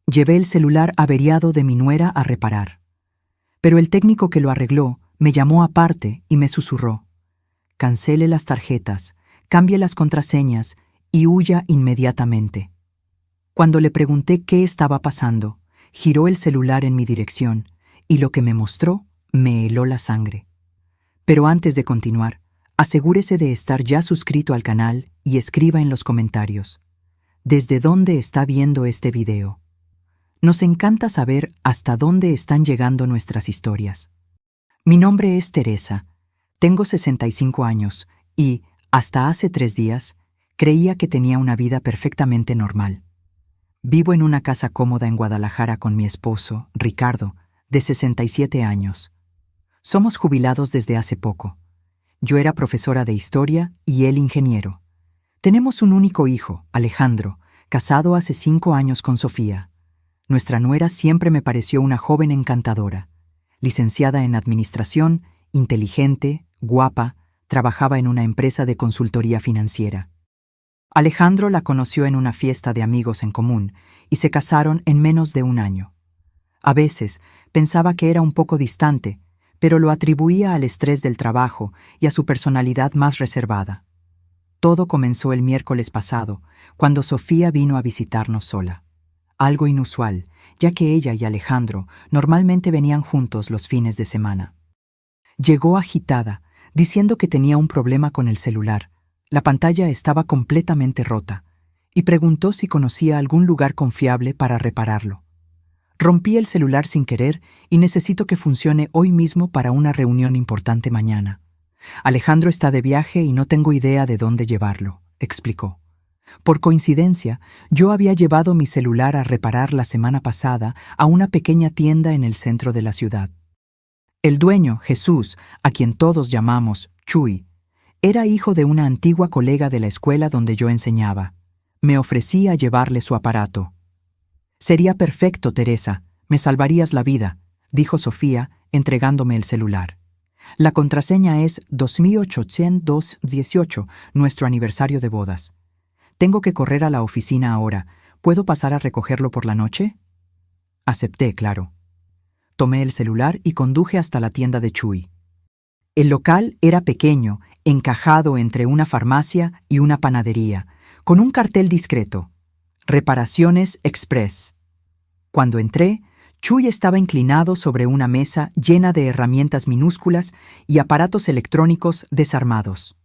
Llevé el celular averiado de mi nuera a reparar. Pero el técnico que lo arregló me llamó aparte y me susurró: cancele las tarjetas, cambie las contraseñas y huya inmediatamente. Cuando le pregunté qué estaba pasando, giró el celular en mi dirección y lo que me mostró me heló la sangre. Pero antes de continuar, asegúrese de estar ya suscrito al canal y escriba en los comentarios: ¿desde dónde está viendo este video? Nos encanta saber hasta dónde están llegando nuestras historias. Mi nombre es Teresa, tengo 65 años y, hasta hace 3 días, creía que tenía una vida perfectamente normal. Vivo en una casa cómoda en Guadalajara con mi esposo, Ricardo, de 67 años. Somos jubilados desde hace poco. Yo era profesora de historia y él ingeniero. Tenemos un único hijo, Alejandro, casado hace 5 años con Sofía. Nuestra nuera siempre me pareció una joven encantadora. Licenciada en administración, inteligente, guapa, trabajaba en una empresa de consultoría financiera. Alejandro la conoció en una fiesta de amigos en común y se casaron en menos de 1 año. A veces pensaba que era un poco distante, pero lo atribuía al estrés del trabajo y a su personalidad más reservada. Todo comenzó el miércoles pasado, cuando Sofía vino a visitarnos sola. Algo inusual, ya que ella y Alejandro normalmente venían juntos los fines de semana. Llegó agitada, diciendo que tenía un problema con el celular. La pantalla estaba completamente rota, y preguntó si conocía algún lugar confiable para repararlo. Rompí el celular sin querer y necesito que funcione hoy mismo para una reunión importante mañana. Alejandro está de viaje y no tengo idea de dónde llevarlo, explicó. Por coincidencia, yo había llevado mi celular a reparar la semana pasada a una pequeña tienda en el centro de la ciudad. El dueño, Jesús, a quien todos llamamos Chuy, era hijo de una antigua colega de la escuela donde yo enseñaba. Me ofrecí a llevarle su aparato. «Sería perfecto, Teresa, me salvarías la vida», dijo Sofía, entregándome el celular. «La contraseña es 2818, nuestro aniversario de bodas. Tengo que correr a la oficina ahora. ¿Puedo pasar a recogerlo por la noche?» Acepté, claro. Tomé el celular y conduje hasta la tienda de Chuy. El local era pequeño, encajado entre una farmacia y una panadería, con un cartel discreto: Reparaciones Express. Cuando entré, Chuy estaba inclinado sobre una mesa llena de herramientas minúsculas y aparatos electrónicos desarmados.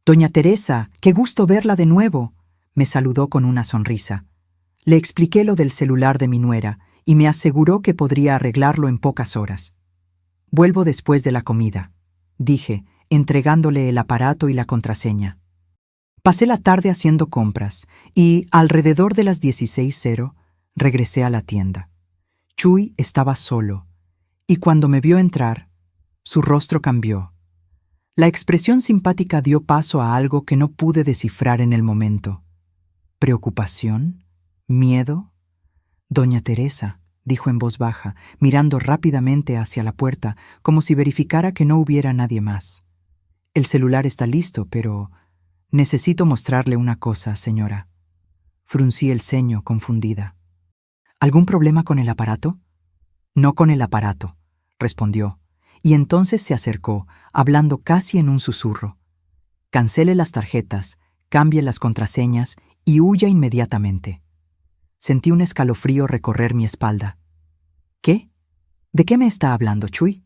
«Doña Teresa, qué gusto verla de nuevo», me saludó con una sonrisa. Le expliqué lo del celular de mi nuera y me aseguró que podría arreglarlo en pocas horas. «Vuelvo después de la comida», dije, entregándole el aparato y la contraseña. Pasé la tarde haciendo compras y, alrededor de las 16:00, regresé a la tienda. Chuy estaba solo, y cuando me vio entrar, su rostro cambió. La expresión simpática dio paso a algo que no pude descifrar en el momento. ¿Preocupación? ¿Miedo? «Doña Teresa», dijo en voz baja, mirando rápidamente hacia la puerta, como si verificara que no hubiera nadie más. «El celular está listo, pero necesito mostrarle una cosa, señora». Fruncí el ceño, confundida. «¿Algún problema con el aparato?» «No con el aparato», respondió, y entonces se acercó, hablando casi en un susurro. «Cancele las tarjetas, cambie las contraseñas y huya inmediatamente». Sentí un escalofrío recorrer mi espalda. «¿Qué? ¿De qué me está hablando, Chuy?»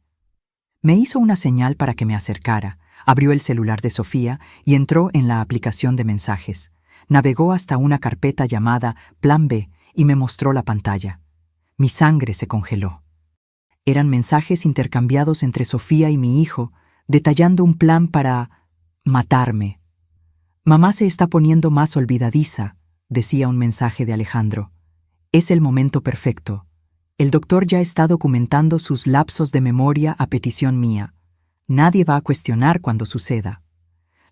Me hizo una señal para que me acercara, abrió el celular de Sofía y entró en la aplicación de mensajes. Navegó hasta una carpeta llamada Plan B y me mostró la pantalla. Mi sangre se congeló. Eran mensajes intercambiados entre Sofía y mi hijo, detallando un plan para matarme. «Mamá se está poniendo más olvidadiza», decía un mensaje de Alejandro. «Es el momento perfecto. El doctor ya está documentando sus lapsos de memoria a petición mía. Nadie va a cuestionar cuando suceda».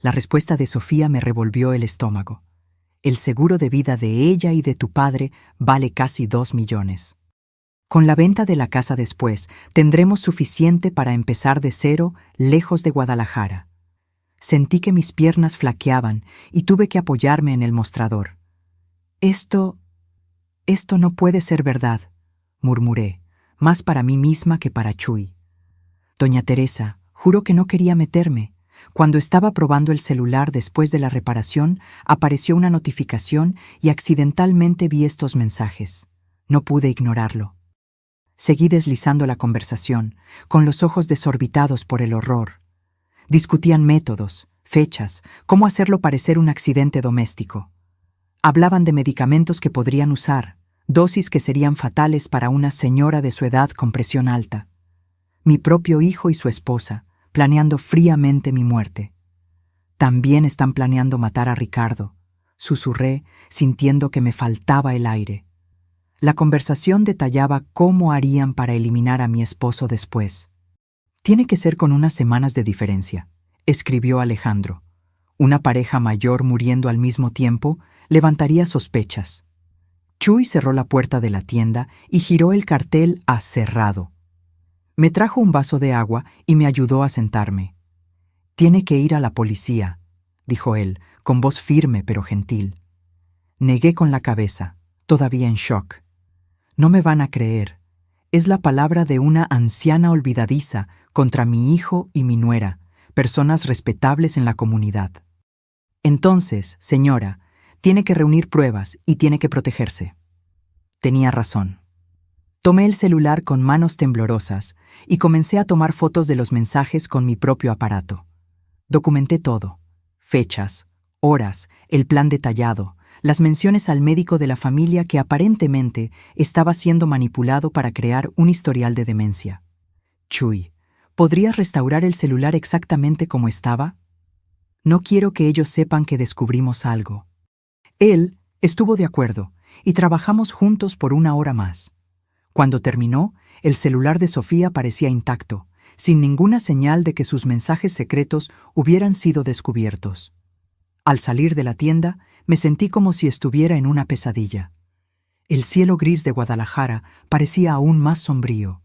La respuesta de Sofía me revolvió el estómago. «El seguro de vida de ella y de tu padre vale casi 2 millones. Con la venta de la casa después, tendremos suficiente para empezar de cero, lejos de Guadalajara». Sentí que mis piernas flaqueaban y tuve que apoyarme en el mostrador. «Esto Esto no puede ser verdad, murmuré, más para mí misma que para Chuy. Doña Teresa, juro que no quería meterme. Cuando estaba probando el celular después de la reparación, apareció una notificación y accidentalmente vi estos mensajes. No pude ignorarlo. Seguí deslizando la conversación, con los ojos desorbitados por el horror. Discutían métodos, fechas, cómo hacerlo parecer un accidente doméstico. Hablaban de medicamentos que podrían usar, dosis que serían fatales para una señora de su edad con presión alta. Mi propio hijo y su esposa, planeando fríamente mi muerte. También están planeando matar a Ricardo, susurré, sintiendo que me faltaba el aire. La conversación detallaba cómo harían para eliminar a mi esposo después. Tiene que ser con unas semanas de diferencia, escribió Alejandro. Una pareja mayor muriendo al mismo tiempo levantaría sospechas. Chuy cerró la puerta de la tienda y giró el cartel a cerrado. Me trajo un vaso de agua y me ayudó a sentarme. «Tiene que ir a la policía», dijo él, con voz firme pero gentil. Negué con la cabeza, todavía en shock. No me van a creer. Es la palabra de una anciana olvidadiza contra mi hijo y mi nuera, personas respetables en la comunidad. Entonces, señora, tiene que reunir pruebas y tiene que protegerse. Tenía razón. Tomé el celular con manos temblorosas y comencé a tomar fotos de los mensajes con mi propio aparato. Documenté todo: fechas, horas, el plan detallado, las menciones al médico de la familia que aparentemente estaba siendo manipulado para crear un historial de demencia. Chuy, ¿podrías restaurar el celular exactamente como estaba? No quiero que ellos sepan que descubrimos algo. Él estuvo de acuerdo y trabajamos juntos por 1 hora más. Cuando terminó, el celular de Sofía parecía intacto, sin ninguna señal de que sus mensajes secretos hubieran sido descubiertos. Al salir de la tienda, me sentí como si estuviera en una pesadilla. El cielo gris de Guadalajara parecía aún más sombrío.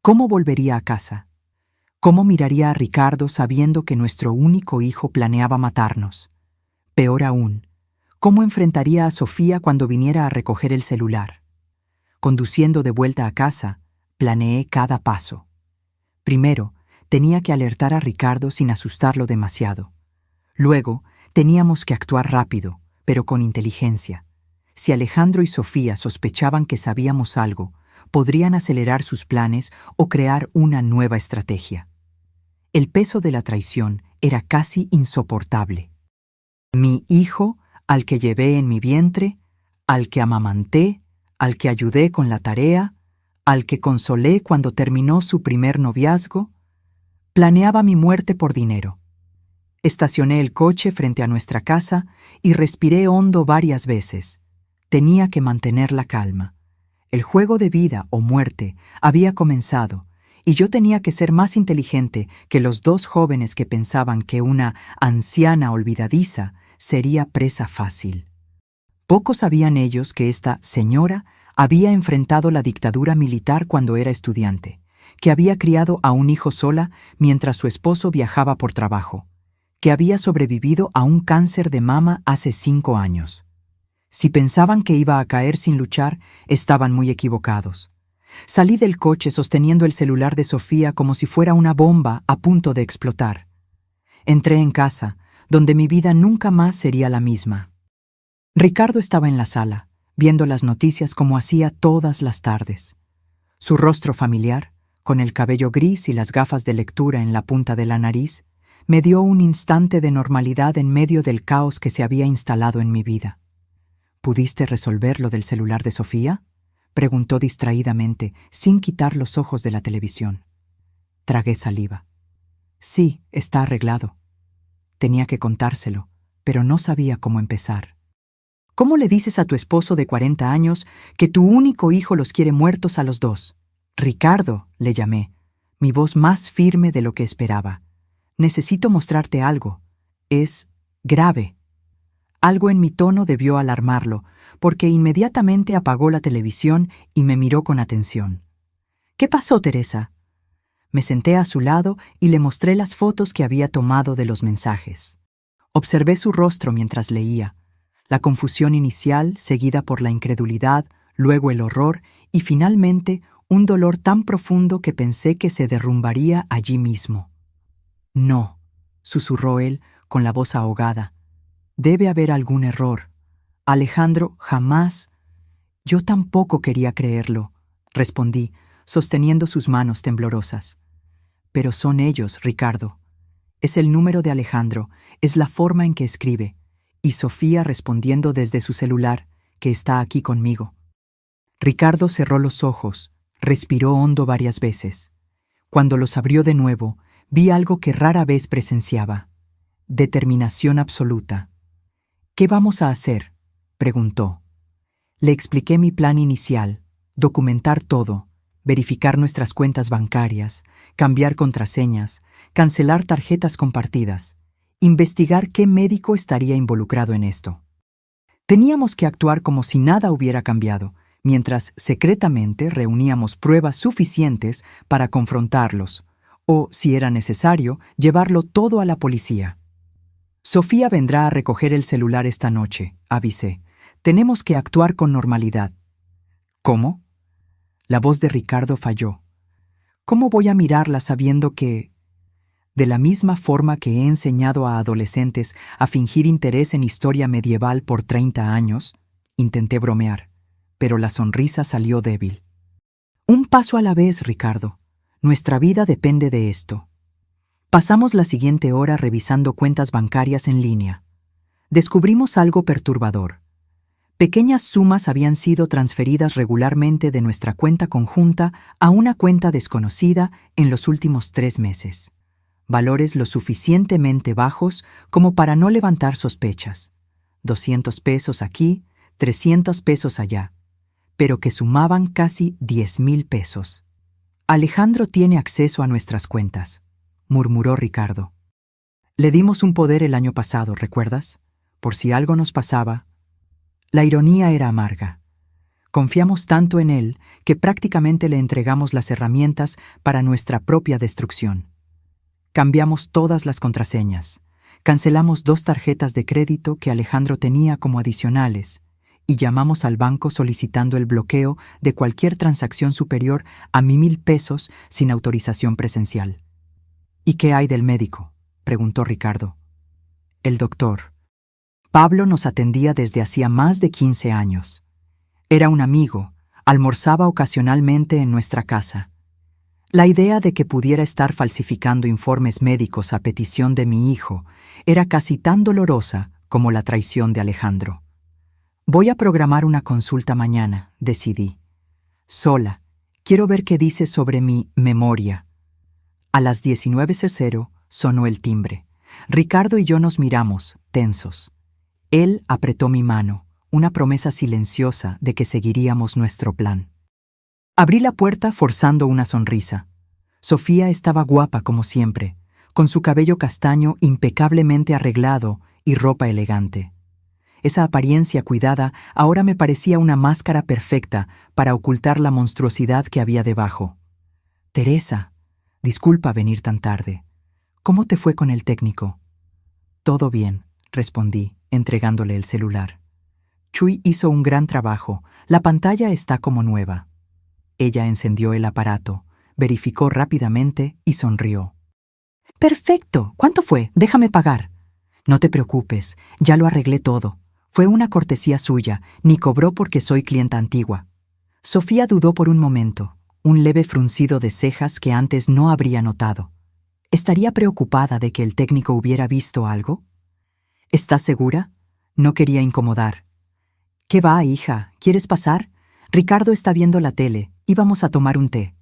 ¿Cómo volvería a casa? ¿Cómo miraría a Ricardo sabiendo que nuestro único hijo planeaba matarnos? Peor aún, ¿cómo enfrentaría a Sofía cuando viniera a recoger el celular? Conduciendo de vuelta a casa, planeé cada paso. Primero, tenía que alertar a Ricardo sin asustarlo demasiado. Luego, teníamos que actuar rápido, pero con inteligencia. Si Alejandro y Sofía sospechaban que sabíamos algo, podrían acelerar sus planes o crear una nueva estrategia. El peso de la traición era casi insoportable. Mi hijo, al que llevé en mi vientre, al que amamanté, al que ayudé con la tarea, al que consolé cuando terminó su primer noviazgo, planeaba mi muerte por dinero. Estacioné el coche frente a nuestra casa y respiré hondo varias veces. Tenía que mantener la calma. El juego de vida o muerte había comenzado y yo tenía que ser más inteligente que los 2 jóvenes que pensaban que una anciana olvidadiza sería presa fácil. Poco sabían ellos que esta señora había enfrentado la dictadura militar cuando era estudiante, que había criado a un hijo sola mientras su esposo viajaba por trabajo, que había sobrevivido a un cáncer de mama hace 5 años. Si pensaban que iba a caer sin luchar, estaban muy equivocados. Salí del coche sosteniendo el celular de Sofía como si fuera una bomba a punto de explotar. Entré en casa, donde mi vida nunca más sería la misma. Ricardo estaba en la sala, viendo las noticias como hacía todas las tardes. Su rostro familiar, con el cabello gris y las gafas de lectura en la punta de la nariz, me dio un instante de normalidad en medio del caos que se había instalado en mi vida. ¿Pudiste resolver lo del celular de Sofía?, preguntó distraídamente, sin quitar los ojos de la televisión. Tragué saliva. Sí, está arreglado. Tenía que contárselo, pero no sabía cómo empezar. ¿Cómo le dices a tu esposo de 40 años que tu único hijo los quiere muertos a los 2? Ricardo, le llamé, mi voz más firme de lo que esperaba. Necesito mostrarte algo. Es grave. Algo en mi tono debió alarmarlo, porque inmediatamente apagó la televisión y me miró con atención. ¿Qué pasó, Teresa? Me senté a su lado y le mostré las fotos que había tomado de los mensajes. Observé su rostro mientras leía. La confusión inicial, seguida por la incredulidad, luego el horror y finalmente un dolor tan profundo que pensé que se derrumbaría allí mismo. No, susurró él con la voz ahogada. Debe haber algún error. Alejandro, jamás. Yo tampoco quería creerlo, respondí, sosteniendo sus manos temblorosas. Pero son ellos, Ricardo. Es el número de Alejandro, es la forma en que escribe, y Sofía respondiendo desde su celular, que está aquí conmigo. Ricardo cerró los ojos, respiró hondo varias veces. Cuando los abrió de nuevo, vi algo que rara vez presenciaba: determinación absoluta. ¿Qué vamos a hacer?, preguntó. Le expliqué mi plan inicial: documentar todo, verificar nuestras cuentas bancarias, cambiar contraseñas, cancelar tarjetas compartidas, investigar qué médico estaría involucrado en esto. Teníamos que actuar como si nada hubiera cambiado, mientras secretamente reuníamos pruebas suficientes para confrontarlos, o, si era necesario, llevarlo todo a la policía. Sofía vendrá a recoger el celular esta noche, avisé. Tenemos que actuar con normalidad. ¿Cómo? La voz de Ricardo falló. ¿Cómo voy a mirarla sabiendo que... De la misma forma que he enseñado a adolescentes a fingir interés en historia medieval por 30 años, intenté bromear, pero la sonrisa salió débil. Un paso a la vez, Ricardo. Nuestra vida depende de esto. Pasamos la siguiente hora revisando cuentas bancarias en línea. Descubrimos algo perturbador. Pequeñas sumas habían sido transferidas regularmente de nuestra cuenta conjunta a una cuenta desconocida en los últimos 3 meses. Valores lo suficientemente bajos como para no levantar sospechas. 200 pesos aquí, 300 pesos allá, pero que sumaban casi 10,000 pesos. Alejandro tiene acceso a nuestras cuentas, murmuró Ricardo. Le dimos un poder el año pasado, ¿recuerdas? Por si algo nos pasaba. La ironía era amarga. Confiamos tanto en él que prácticamente le entregamos las herramientas para nuestra propia destrucción. Cambiamos todas las contraseñas, cancelamos 2 tarjetas de crédito que Alejandro tenía como adicionales y llamamos al banco solicitando el bloqueo de cualquier transacción superior a 1,000 pesos sin autorización presencial. ¿Y qué hay del médico?, preguntó Ricardo. El doctor. Pablo nos atendía desde hacía más de 15 años. Era un amigo, almorzaba ocasionalmente en nuestra casa. La idea de que pudiera estar falsificando informes médicos a petición de mi hijo era casi tan dolorosa como la traición de Alejandro. Voy a programar una consulta mañana, decidí. Sola, quiero ver qué dice sobre mi memoria. A las 19:00 sonó el timbre. Ricardo y yo nos miramos, tensos. Él apretó mi mano, una promesa silenciosa de que seguiríamos nuestro plan. Abrí la puerta forzando una sonrisa. Sofía estaba guapa como siempre, con su cabello castaño impecablemente arreglado y ropa elegante. Esa apariencia cuidada ahora me parecía una máscara perfecta para ocultar la monstruosidad que había debajo. Teresa, disculpa venir tan tarde. ¿Cómo te fue con el técnico? Todo bien, respondí, entregándole el celular. Chuy hizo un gran trabajo. La pantalla está como nueva. Ella encendió el aparato, verificó rápidamente y sonrió. Perfecto. ¿Cuánto fue? Déjame pagar. No te preocupes, ya lo arreglé todo. Fue una cortesía suya, ni cobró porque soy clienta antigua. Sofía dudó por un momento, un leve fruncido de cejas que antes no habría notado. ¿Estaría preocupada de que el técnico hubiera visto algo? ¿Estás segura? No quería incomodar. ¿Qué va, hija? ¿Quieres pasar? Ricardo está viendo la tele. Íbamos a tomar un té.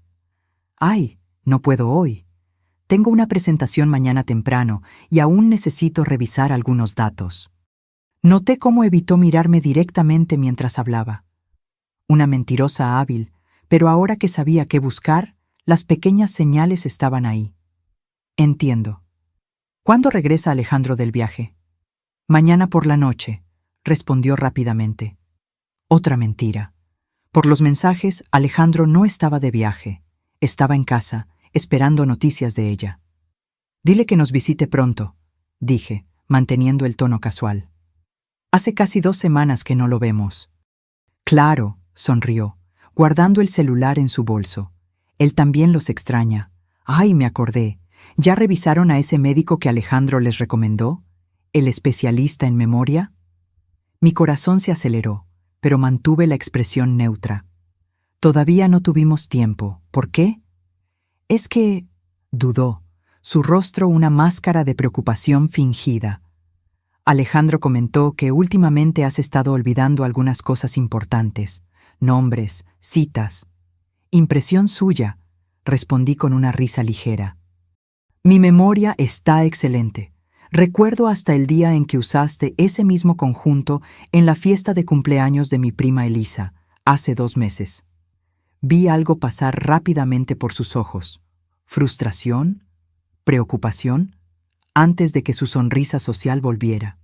Ay, no puedo hoy. Tengo una presentación mañana temprano y aún necesito revisar algunos datos. Noté cómo evitó mirarme directamente mientras hablaba. Una mentirosa hábil, pero ahora que sabía qué buscar, las pequeñas señales estaban ahí. Entiendo. ¿Cuándo regresa Alejandro del viaje? Mañana por la noche, respondió rápidamente. Otra mentira. Por los mensajes, Alejandro no estaba de viaje. Estaba en casa, esperando noticias de ella. Dile que nos visite pronto, dije, manteniendo el tono casual. Hace casi 2 semanas que no lo vemos. Claro, sonrió, guardando el celular en su bolso. Él también los extraña. ¡Ay, me acordé! ¿Ya revisaron a ese médico que Alejandro les recomendó? ¿El especialista en memoria? Mi corazón se aceleró, pero mantuve la expresión neutra. Todavía no tuvimos tiempo. ¿Por qué? Es que... dudó, su rostro una máscara de preocupación fingida. Alejandro comentó que últimamente has estado olvidando algunas cosas importantes, nombres, citas. Impresión suya, respondí con una risa ligera. Mi memoria está excelente. Recuerdo hasta el día en que usaste ese mismo conjunto en la fiesta de cumpleaños de mi prima Elisa, hace 2 meses. Vi algo pasar rápidamente por sus ojos. Frustración, preocupación, antes de que su sonrisa social volviera.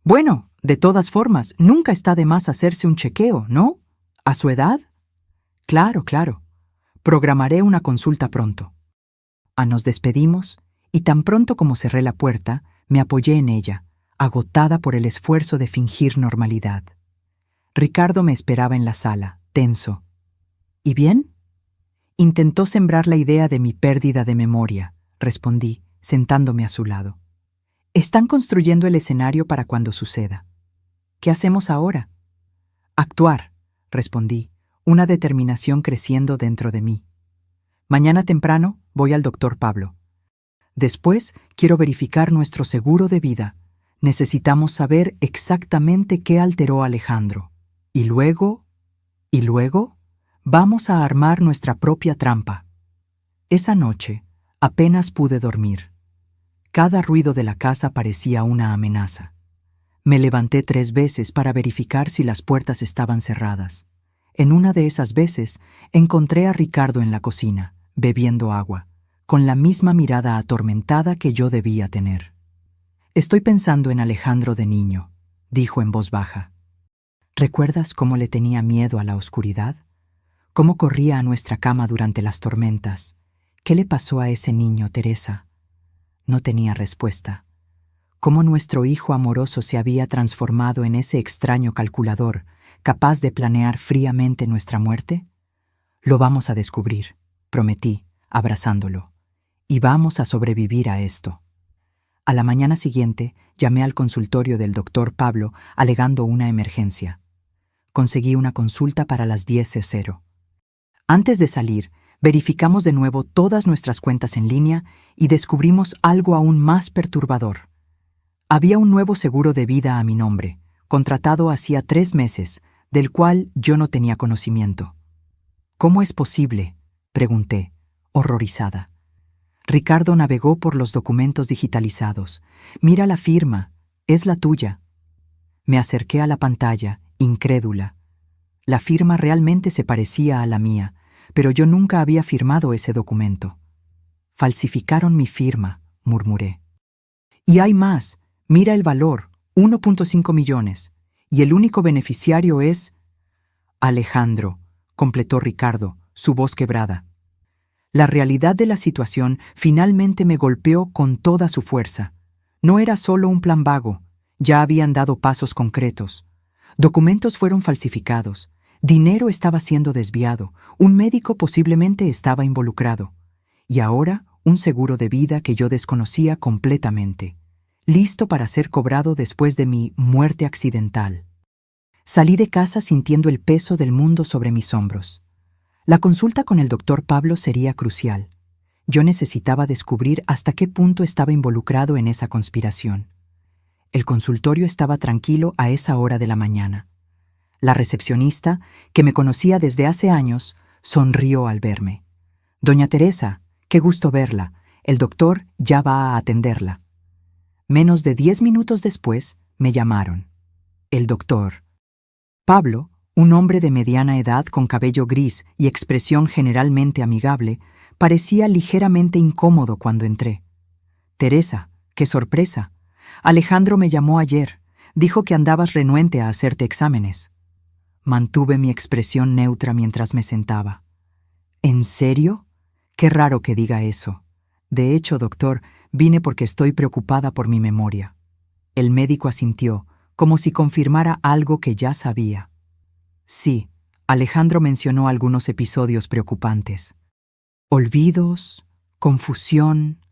Bueno, de todas formas, nunca está de más hacerse un chequeo, ¿no? ¿A su edad? Claro, claro. Programaré una consulta pronto. Nos despedimos, y tan pronto como cerré la puerta, me apoyé en ella, agotada por el esfuerzo de fingir normalidad. Ricardo me esperaba en la sala, tenso. ¿Y bien? Intentó sembrar la idea de mi pérdida de memoria, respondí, sentándome a su lado. Están construyendo el escenario para cuando suceda. ¿Qué hacemos ahora? Actuar, respondí, una determinación creciendo dentro de mí. Mañana temprano voy al doctor Pablo. Después quiero verificar nuestro seguro de vida. Necesitamos saber exactamente qué alteró a Alejandro. Y luego, vamos a armar nuestra propia trampa. Esa noche apenas pude dormir. Cada ruido de la casa parecía una amenaza. Me levanté 3 veces para verificar si las puertas estaban cerradas. En una de esas veces encontré a Ricardo en la cocina, bebiendo agua, con la misma mirada atormentada que yo debía tener. Estoy pensando en Alejandro de niño, dijo en voz baja. ¿Recuerdas cómo le tenía miedo a la oscuridad? ¿Cómo corría a nuestra cama durante las tormentas? ¿Qué le pasó a ese niño, Teresa? No tenía respuesta. ¿Cómo nuestro hijo amoroso se había transformado en ese extraño calculador, capaz de planear fríamente nuestra muerte? Lo vamos a descubrir, prometí, abrazándolo. Y vamos a sobrevivir a esto. A la mañana siguiente, llamé al consultorio del doctor Pablo alegando una emergencia. Conseguí una consulta para las 10:00. Antes de salir, verificamos de nuevo todas nuestras cuentas en línea y descubrimos algo aún más perturbador. Había un nuevo seguro de vida a mi nombre, contratado hacía 3 meses, del cual yo no tenía conocimiento. ¿Cómo es posible?, pregunté, horrorizada. Ricardo navegó por los documentos digitalizados. Mira la firma, es la tuya. Me acerqué a la pantalla, incrédula. La firma realmente se parecía a la mía, pero yo nunca había firmado ese documento. Falsificaron mi firma, murmuré. Y hay más, mira el valor, 1.5 millones, y el único beneficiario es... Alejandro, completó Ricardo, su voz quebrada. La realidad de la situación finalmente me golpeó con toda su fuerza. No era solo un plan vago, ya habían dado pasos concretos. Documentos fueron falsificados, dinero estaba siendo desviado, un médico posiblemente estaba involucrado. Y ahora, un seguro de vida que yo desconocía completamente, listo para ser cobrado después de mi muerte accidental. Salí de casa sintiendo el peso del mundo sobre mis hombros. La consulta con el doctor Pablo sería crucial. Yo necesitaba descubrir hasta qué punto estaba involucrado en esa conspiración. El consultorio estaba tranquilo a esa hora de la mañana. La recepcionista, que me conocía desde hace años, sonrió al verme. «Doña Teresa, qué gusto verla. El doctor ya va a atenderla». Menos de 10 minutos después, me llamaron. El doctor Pablo, un hombre de mediana edad con cabello gris y expresión generalmente amigable, parecía ligeramente incómodo cuando entré. «Teresa, qué sorpresa. Alejandro me llamó ayer. Dijo que andabas renuente a hacerte exámenes». Mantuve mi expresión neutra mientras me sentaba. «¿En serio? Qué raro que diga eso. De hecho, doctor, vine porque estoy preocupada por mi memoria». El médico asintió, como si confirmara algo que ya sabía. «Sí, Alejandro mencionó algunos episodios preocupantes. Olvidos, confusión.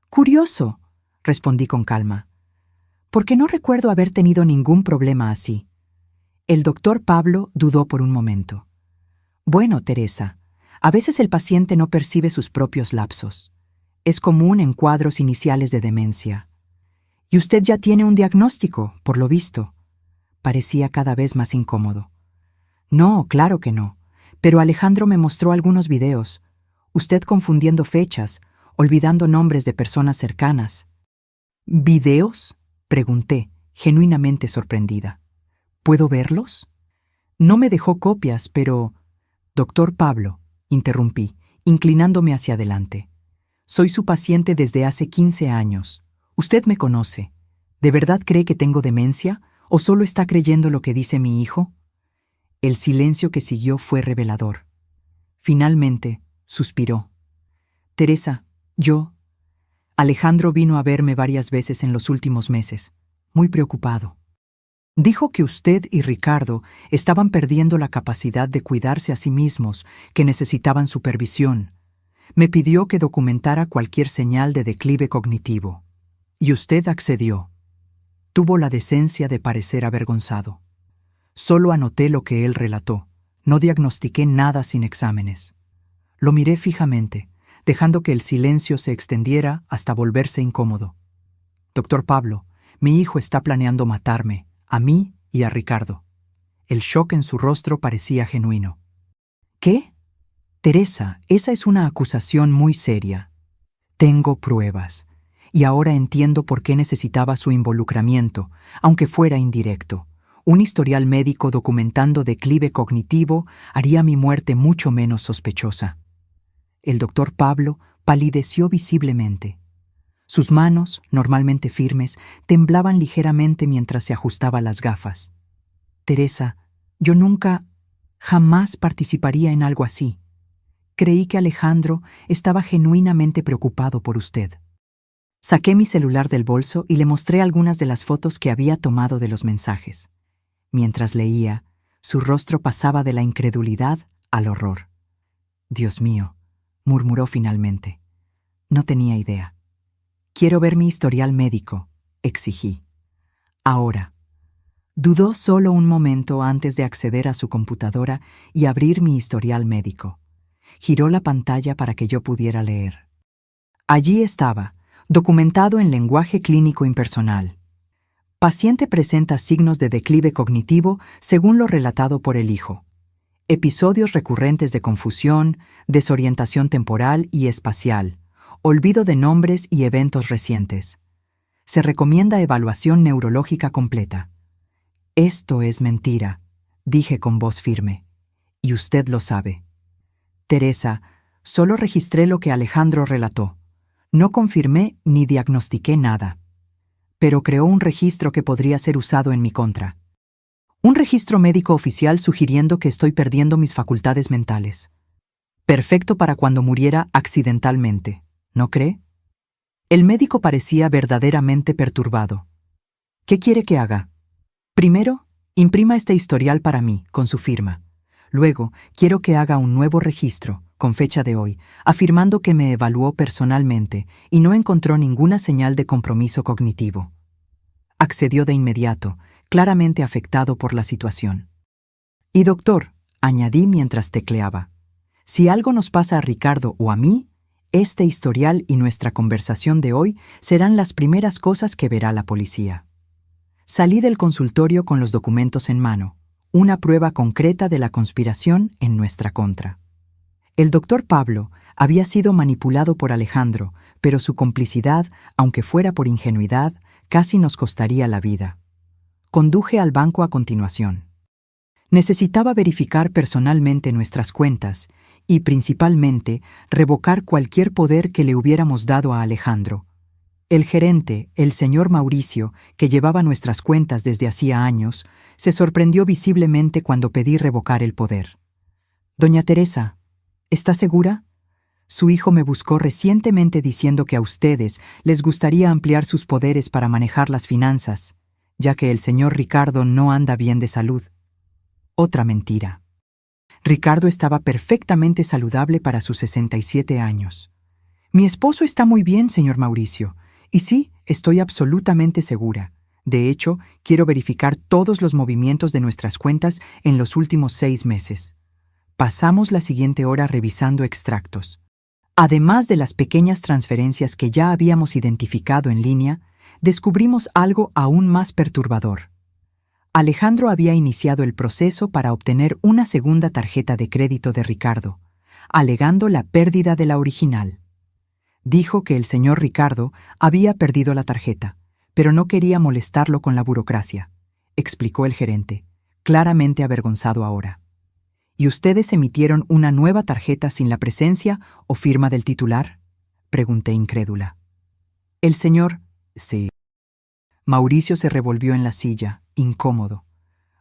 Curioso, respondí con calma, porque no recuerdo haber tenido ningún problema así. El doctor Pablo dudó por un momento. Bueno, Teresa, a veces el paciente no percibe sus propios lapsos. Es común en cuadros iniciales de demencia. Y usted ya tiene un diagnóstico, por lo visto. Parecía cada vez más incómodo. No, claro que no. Pero Alejandro me mostró algunos videos. Usted confundiendo fechas, olvidando nombres de personas cercanas. ¿Videos?, pregunté, genuinamente sorprendida. ¿Puedo verlos? No me dejó copias, pero... Doctor Pablo, interrumpí, inclinándome hacia adelante. Soy su paciente desde hace 15 años. Usted me conoce. ¿De verdad cree que tengo demencia o solo está creyendo lo que dice mi hijo? El silencio que siguió fue revelador. Finalmente, suspiró. Teresa, Alejandro vino a verme varias veces en los últimos meses, muy preocupado. Dijo que usted y Ricardo estaban perdiendo la capacidad de cuidarse a sí mismos, que necesitaban supervisión. Me pidió que documentara cualquier señal de declive cognitivo. Y usted accedió. Tuvo la decencia de parecer avergonzado. Solo anoté lo que él relató. No diagnostiqué nada sin exámenes. Lo miré fijamente, dejando que el silencio se extendiera hasta volverse incómodo. Doctor Pablo, mi hijo está planeando matarme, a mí y a Ricardo. El shock en su rostro parecía genuino. ¿Qué? Teresa, esa es una acusación muy seria. Tengo pruebas, y ahora entiendo por qué necesitaba su involucramiento, aunque fuera indirecto. Un historial médico documentando declive cognitivo haría mi muerte mucho menos sospechosa. El doctor Pablo palideció visiblemente. Sus manos, normalmente firmes, temblaban ligeramente mientras se ajustaba las gafas. Teresa, yo jamás participaría en algo así. Creí que Alejandro estaba genuinamente preocupado por usted. Saqué mi celular del bolso y le mostré algunas de las fotos que había tomado de los mensajes. Mientras leía, su rostro pasaba de la incredulidad al horror. Dios mío, murmuró finalmente. No tenía idea. Quiero ver mi historial médico, exigí. Ahora. Dudó solo un momento antes de acceder a su computadora y abrir mi historial médico. Giró la pantalla para que yo pudiera leer. Allí estaba, documentado en lenguaje clínico impersonal. Paciente presenta signos de declive cognitivo según lo relatado por el hijo. Episodios recurrentes de confusión, desorientación temporal y espacial, olvido de nombres y eventos recientes. Se recomienda evaluación neurológica completa. Esto es mentira, dije con voz firme. Y usted lo sabe. Teresa, solo registré lo que Alejandro relató. No confirmé ni diagnostiqué nada. Pero creó un registro que podría ser usado en mi contra. Un registro médico oficial sugiriendo que estoy perdiendo mis facultades mentales. Perfecto para cuando muriera accidentalmente, ¿no cree? El médico parecía verdaderamente perturbado. ¿Qué quiere que haga? Primero, imprima este historial para mí, con su firma. Luego, quiero que haga un nuevo registro, con fecha de hoy, afirmando que me evaluó personalmente y no encontró ninguna señal de compromiso cognitivo. Accedió de inmediato, claramente afectado por la situación. Y doctor, añadí mientras tecleaba, si algo nos pasa a Ricardo o a mí, este historial y nuestra conversación de hoy serán las primeras cosas que verá la policía. Salí del consultorio con los documentos en mano, una prueba concreta de la conspiración en nuestra contra. El doctor Pablo había sido manipulado por Alejandro, pero su complicidad, aunque fuera por ingenuidad, casi nos costaría la vida. Conduje al banco a continuación. Necesitaba verificar personalmente nuestras cuentas y, principalmente, revocar cualquier poder que le hubiéramos dado a Alejandro. El gerente, el señor Mauricio, que llevaba nuestras cuentas desde hacía años, se sorprendió visiblemente cuando pedí revocar el poder. «Doña Teresa, ¿está segura? Su hijo me buscó recientemente diciendo que a ustedes les gustaría ampliar sus poderes para manejar las finanzas, ya que el señor Ricardo no anda bien de salud». Otra mentira. Ricardo estaba perfectamente saludable para sus 67 años. Mi esposo está muy bien, señor Mauricio. Y sí, estoy absolutamente segura. De hecho, quiero verificar todos los movimientos de nuestras cuentas en los últimos 6 meses. Pasamos la siguiente hora revisando extractos. Además de las pequeñas transferencias que ya habíamos identificado en línea, descubrimos algo aún más perturbador. Alejandro había iniciado el proceso para obtener una segunda tarjeta de crédito de Ricardo, alegando la pérdida de la original. Dijo que el señor Ricardo había perdido la tarjeta, pero no quería molestarlo con la burocracia, explicó el gerente, claramente avergonzado ahora. ¿Y ustedes emitieron una nueva tarjeta sin la presencia o firma del titular?, pregunté incrédula. El señor... Sí. Mauricio se revolvió en la silla, incómodo.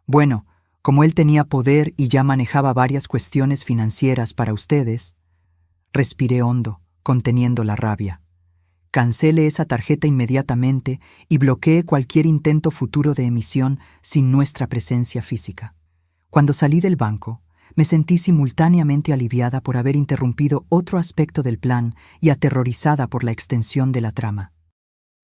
Bueno, como él tenía poder y ya manejaba varias cuestiones financieras para ustedes... Respiré hondo, conteniendo la rabia. Cancele esa tarjeta inmediatamente y bloquee cualquier intento futuro de emisión sin nuestra presencia física. Cuando salí del banco, me sentí simultáneamente aliviada por haber interrumpido otro aspecto del plan y aterrorizada por la extensión de la trama.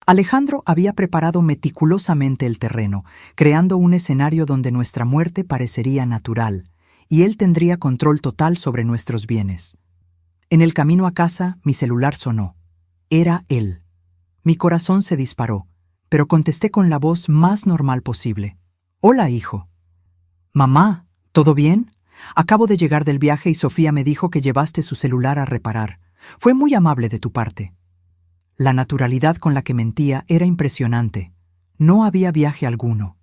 Alejandro había preparado meticulosamente el terreno, creando un escenario donde nuestra muerte parecería natural, y él tendría control total sobre nuestros bienes. En el camino a casa, mi celular sonó. Era él. Mi corazón se disparó, pero contesté con la voz más normal posible. «Hola, hijo». «Mamá, ¿todo bien? Acabo de llegar del viaje y Sofía me dijo que llevaste su celular a reparar. Fue muy amable de tu parte». La naturalidad con la que mentía era impresionante. No había viaje alguno.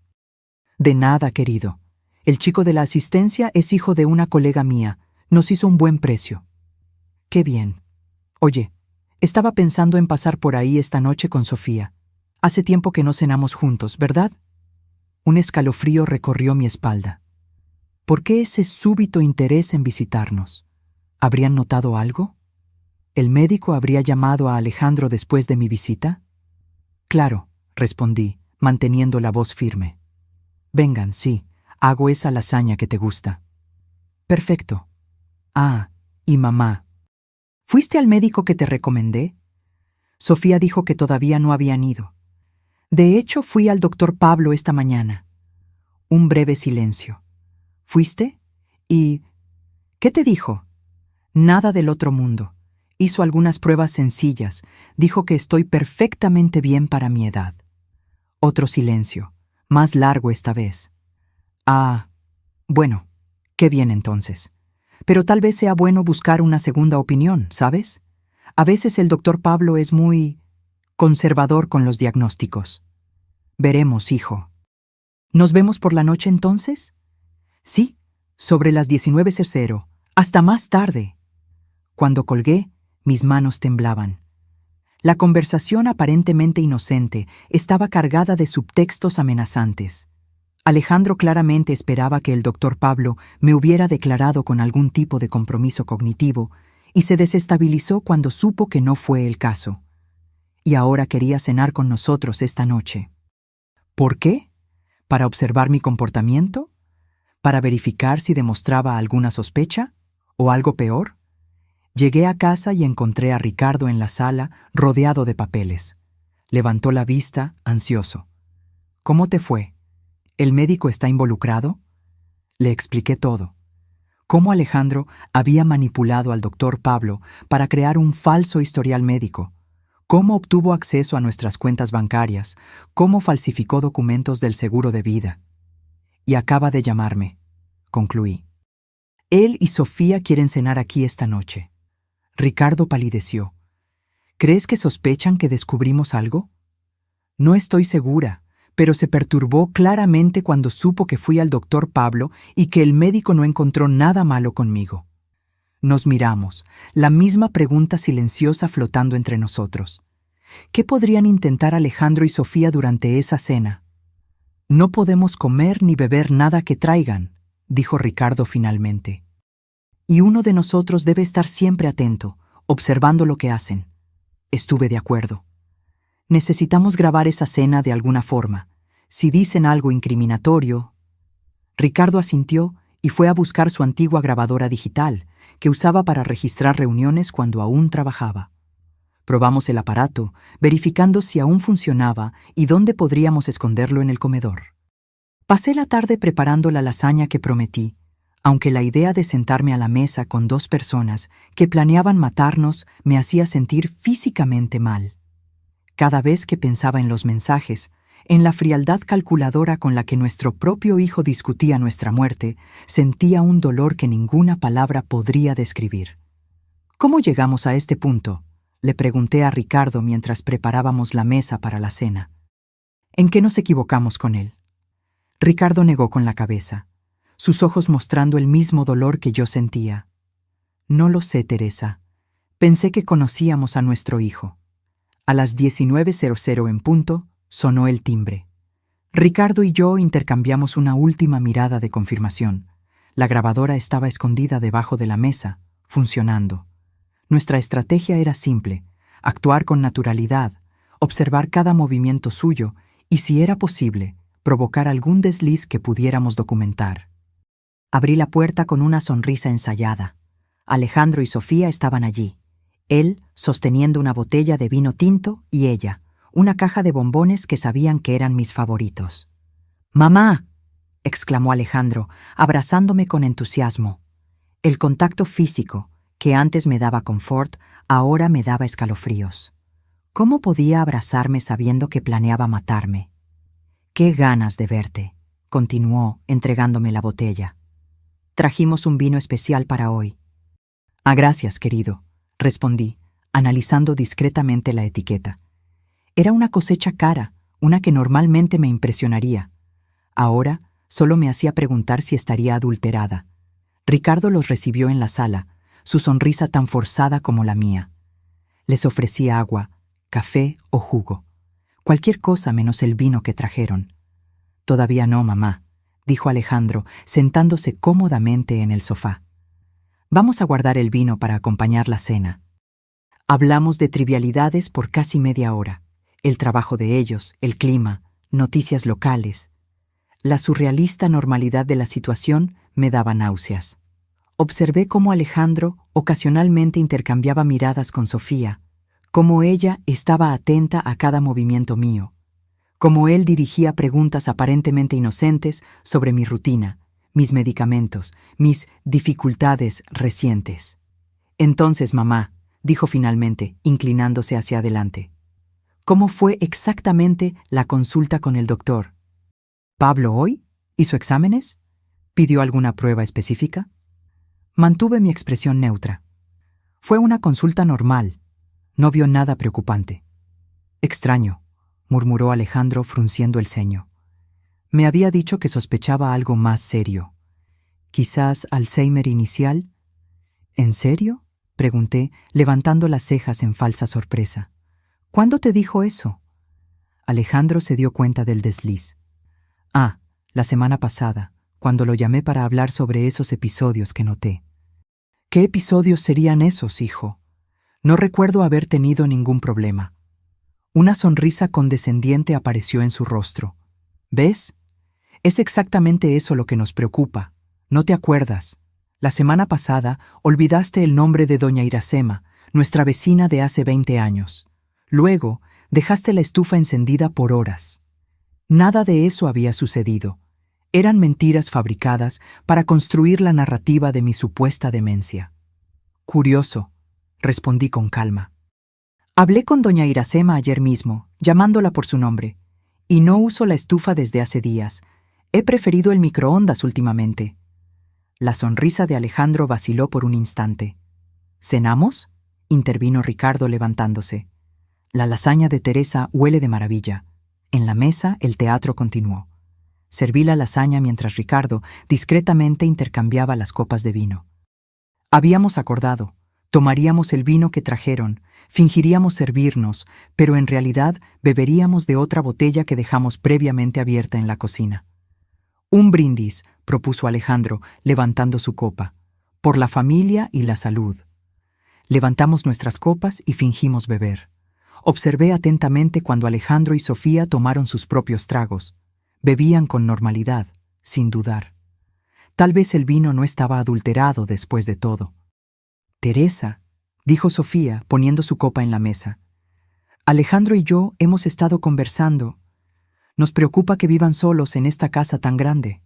«De nada, querido. El chico de la asistencia es hijo de una colega mía. Nos hizo un buen precio». «Qué bien. Oye, estaba pensando en pasar por ahí esta noche con Sofía. Hace tiempo que no cenamos juntos, ¿verdad?» Un escalofrío recorrió mi espalda. ¿Por qué ese súbito interés en visitarnos? ¿Habrían notado algo? ¿El médico habría llamado a Alejandro después de mi visita? «Claro», respondí, manteniendo la voz firme. «Vengan, sí, hago esa lasaña que te gusta». «Perfecto. Ah, y mamá. ¿Fuiste al médico que te recomendé?» Sofía dijo que todavía no habían ido. «De hecho, fui al doctor Pablo esta mañana». Un breve silencio. «¿Fuiste? ¿Y qué te dijo?» «Nada del otro mundo. Hizo algunas pruebas sencillas. Dijo que estoy perfectamente bien para mi edad». Otro silencio, más largo esta vez. «Ah, bueno, qué bien entonces. Pero tal vez sea bueno buscar una segunda opinión, ¿sabes? A veces el doctor Pablo es muy conservador con los diagnósticos». «Veremos, hijo». «¿Nos vemos por la noche entonces?» «Sí, sobre las 19:00. Hasta más tarde». Cuando colgué, mis manos temblaban. La conversación aparentemente inocente estaba cargada de subtextos amenazantes. Alejandro claramente esperaba que el doctor Pablo me hubiera declarado con algún tipo de compromiso cognitivo y se desestabilizó cuando supo que no fue el caso. Y ahora quería cenar con nosotros esta noche. ¿Por qué? ¿Para observar mi comportamiento? ¿Para verificar si demostraba alguna sospecha? ¿O algo peor? Llegué a casa y encontré a Ricardo en la sala, rodeado de papeles. Levantó la vista, ansioso. «¿Cómo te fue? ¿El médico está involucrado?» Le expliqué todo. Cómo Alejandro había manipulado al doctor Pablo para crear un falso historial médico. Cómo obtuvo acceso a nuestras cuentas bancarias. Cómo falsificó documentos del seguro de vida. «Y acaba de llamarme», concluí. «Él y Sofía quieren cenar aquí esta noche». Ricardo palideció. «¿Crees que sospechan que descubrimos algo?» «No estoy segura, pero se perturbó claramente cuando supo que fui al doctor Pablo y que el médico no encontró nada malo conmigo». Nos miramos, la misma pregunta silenciosa flotando entre nosotros. ¿Qué podrían intentar Alejandro y Sofía durante esa cena? «No podemos comer ni beber nada que traigan», dijo Ricardo finalmente. «Y uno de nosotros debe estar siempre atento, observando lo que hacen». Estuve de acuerdo. «Necesitamos grabar esa cena de alguna forma. Si dicen algo incriminatorio...» Ricardo asintió y fue a buscar su antigua grabadora digital, que usaba para registrar reuniones cuando aún trabajaba. Probamos el aparato, verificando si aún funcionaba y dónde podríamos esconderlo en el comedor. Pasé la tarde preparando la lasaña que prometí, aunque la idea de sentarme a la mesa con 2 personas que planeaban matarnos me hacía sentir físicamente mal. Cada vez que pensaba en los mensajes, en la frialdad calculadora con la que nuestro propio hijo discutía nuestra muerte, sentía un dolor que ninguna palabra podría describir. ¿Cómo llegamos a este punto?, le pregunté a Ricardo mientras preparábamos la mesa para la cena. ¿En qué nos equivocamos con él? Ricardo negó con la cabeza, sus ojos mostrando el mismo dolor que yo sentía. No lo sé, Teresa. Pensé que conocíamos a nuestro hijo. A las 19:00 en punto, sonó el timbre. Ricardo y yo intercambiamos una última mirada de confirmación. La grabadora estaba escondida debajo de la mesa, funcionando. Nuestra estrategia era simple: actuar con naturalidad, observar cada movimiento suyo y, si era posible, provocar algún desliz que pudiéramos documentar. Abrí la puerta con una sonrisa ensayada. Alejandro y Sofía estaban allí. Él sosteniendo una botella de vino tinto y ella, una caja de bombones que sabían que eran mis favoritos. «¡Mamá!», exclamó Alejandro, abrazándome con entusiasmo. El contacto físico, que antes me daba confort, ahora me daba escalofríos. ¿Cómo podía abrazarme sabiendo que planeaba matarme? «¡Qué ganas de verte!», continuó, entregándome la botella. «Trajimos un vino especial para hoy». «Ah, gracias, querido», respondí, analizando discretamente la etiqueta. Era una cosecha cara, una que normalmente me impresionaría. Ahora solo me hacía preguntar si estaría adulterada. Ricardo los recibió en la sala, su sonrisa tan forzada como la mía. Les ofrecí agua, café o jugo. Cualquier cosa menos el vino que trajeron. «Todavía no, mamá», dijo Alejandro, sentándose cómodamente en el sofá. «Vamos a guardar el vino para acompañar la cena». Hablamos de trivialidades por casi media hora. El trabajo de ellos, el clima, noticias locales. La surrealista normalidad de la situación me daba náuseas. Observé cómo Alejandro ocasionalmente intercambiaba miradas con Sofía, cómo ella estaba atenta a cada movimiento mío, cómo él dirigía preguntas aparentemente inocentes sobre mi rutina, mis medicamentos, mis dificultades recientes. «Entonces, mamá», dijo finalmente, inclinándose hacia adelante, «¿cómo fue exactamente la consulta con el doctor? ¿Pablo hoy hizo exámenes? ¿Pidió alguna prueba específica?» Mantuve mi expresión neutra. «Fue una consulta normal. No vio nada preocupante». «Extraño», murmuró Alejandro frunciendo el ceño. Me había dicho que sospechaba algo más serio. ¿Quizás Alzheimer inicial? ¿En serio?, pregunté, levantando las cejas en falsa sorpresa. ¿Cuándo te dijo eso? Alejandro se dio cuenta del desliz. «Ah, la semana pasada, cuando lo llamé para hablar sobre esos episodios que noté». «¿Qué episodios serían esos, hijo? No recuerdo haber tenido ningún problema». Una sonrisa condescendiente apareció en su rostro. «¿Ves? Es exactamente eso lo que nos preocupa. No te acuerdas. La semana pasada olvidaste el nombre de doña Iracema, nuestra vecina de hace 20 años. Luego dejaste la estufa encendida por horas. Nada de eso había sucedido. Eran mentiras fabricadas para construir la narrativa de mi supuesta demencia». «Curioso», respondí con calma. «Hablé con doña Iracema ayer mismo, llamándola por su nombre, y no uso la estufa desde hace días. He preferido el microondas últimamente». La sonrisa de Alejandro vaciló por un instante. «¿Cenamos?», intervino Ricardo levantándose. «La lasaña de Teresa huele de maravilla». En la mesa el teatro continuó. Serví la lasaña mientras Ricardo discretamente intercambiaba las copas de vino. Habíamos acordado, tomaríamos el vino que trajeron, fingiríamos servirnos, pero en realidad beberíamos de otra botella que dejamos previamente abierta en la cocina. «Un brindis», propuso Alejandro, levantando su copa, «por la familia y la salud». Levantamos nuestras copas y fingimos beber. Observé atentamente cuando Alejandro y Sofía tomaron sus propios tragos. Bebían con normalidad, sin dudar. Tal vez el vino no estaba adulterado después de todo. Teresa, dijo Sofía, poniendo su copa en la mesa. Alejandro y yo hemos estado conversando. Nos preocupa que vivan solos en esta casa tan grande.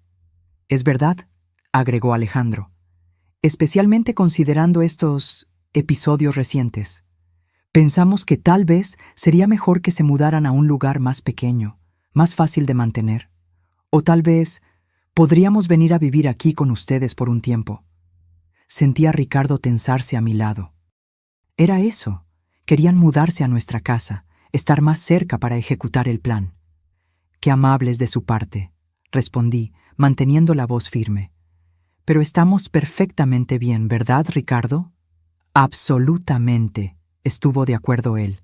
Es verdad, agregó Alejandro, especialmente considerando estos episodios recientes. Pensamos que tal vez sería mejor que se mudaran a un lugar más pequeño, más fácil de mantener. O tal vez podríamos venir a vivir aquí con ustedes por un tiempo. Sentí a Ricardo tensarse a mi lado. Era eso. Querían mudarse a nuestra casa, estar más cerca para ejecutar el plan. Qué amables de su parte, respondí, manteniendo la voz firme. Pero estamos perfectamente bien, ¿verdad, Ricardo? Absolutamente, estuvo de acuerdo él.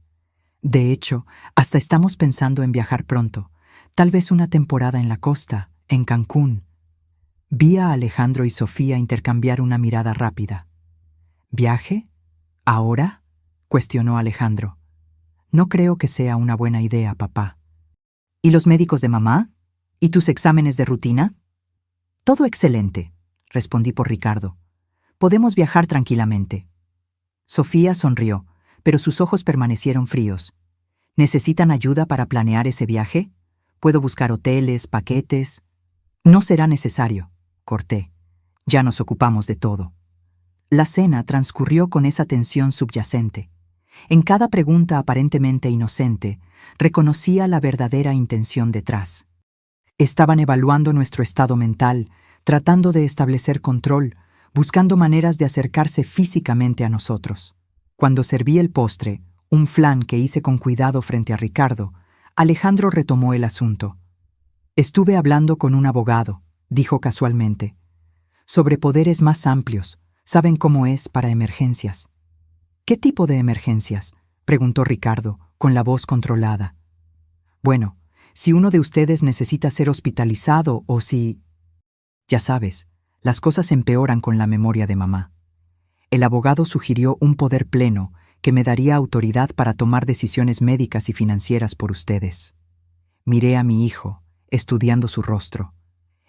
De hecho, hasta estamos pensando en viajar pronto, tal vez una temporada en la costa, en Cancún. Vi a Alejandro y Sofía intercambiar una mirada rápida. ¿Viaje? ¿Ahora?, cuestionó Alejandro. No creo que sea una buena idea, papá. ¿Y los médicos de mamá? ¿Y tus exámenes de rutina? Todo excelente, respondí por Ricardo. Podemos viajar tranquilamente. Sofía sonrió, pero sus ojos permanecieron fríos. ¿Necesitan ayuda para planear ese viaje? ¿Puedo buscar hoteles, paquetes? No será necesario, corté. Ya nos ocupamos de todo. La cena transcurrió con esa tensión subyacente. En cada pregunta aparentemente inocente, reconocía la verdadera intención detrás. Estaban evaluando nuestro estado mental, tratando de establecer control, buscando maneras de acercarse físicamente a nosotros. Cuando serví el postre, un flan que hice con cuidado frente a Ricardo, Alejandro retomó el asunto. Estuve hablando con un abogado, dijo casualmente, sobre poderes más amplios. Saben cómo es para emergencias. ¿Qué tipo de emergencias?, preguntó Ricardo, con la voz controlada. Bueno, si uno de ustedes necesita ser hospitalizado o si... Ya sabes, las cosas empeoran con la memoria de mamá. El abogado sugirió un poder pleno que me daría autoridad para tomar decisiones médicas y financieras por ustedes. Miré a mi hijo, estudiando su rostro.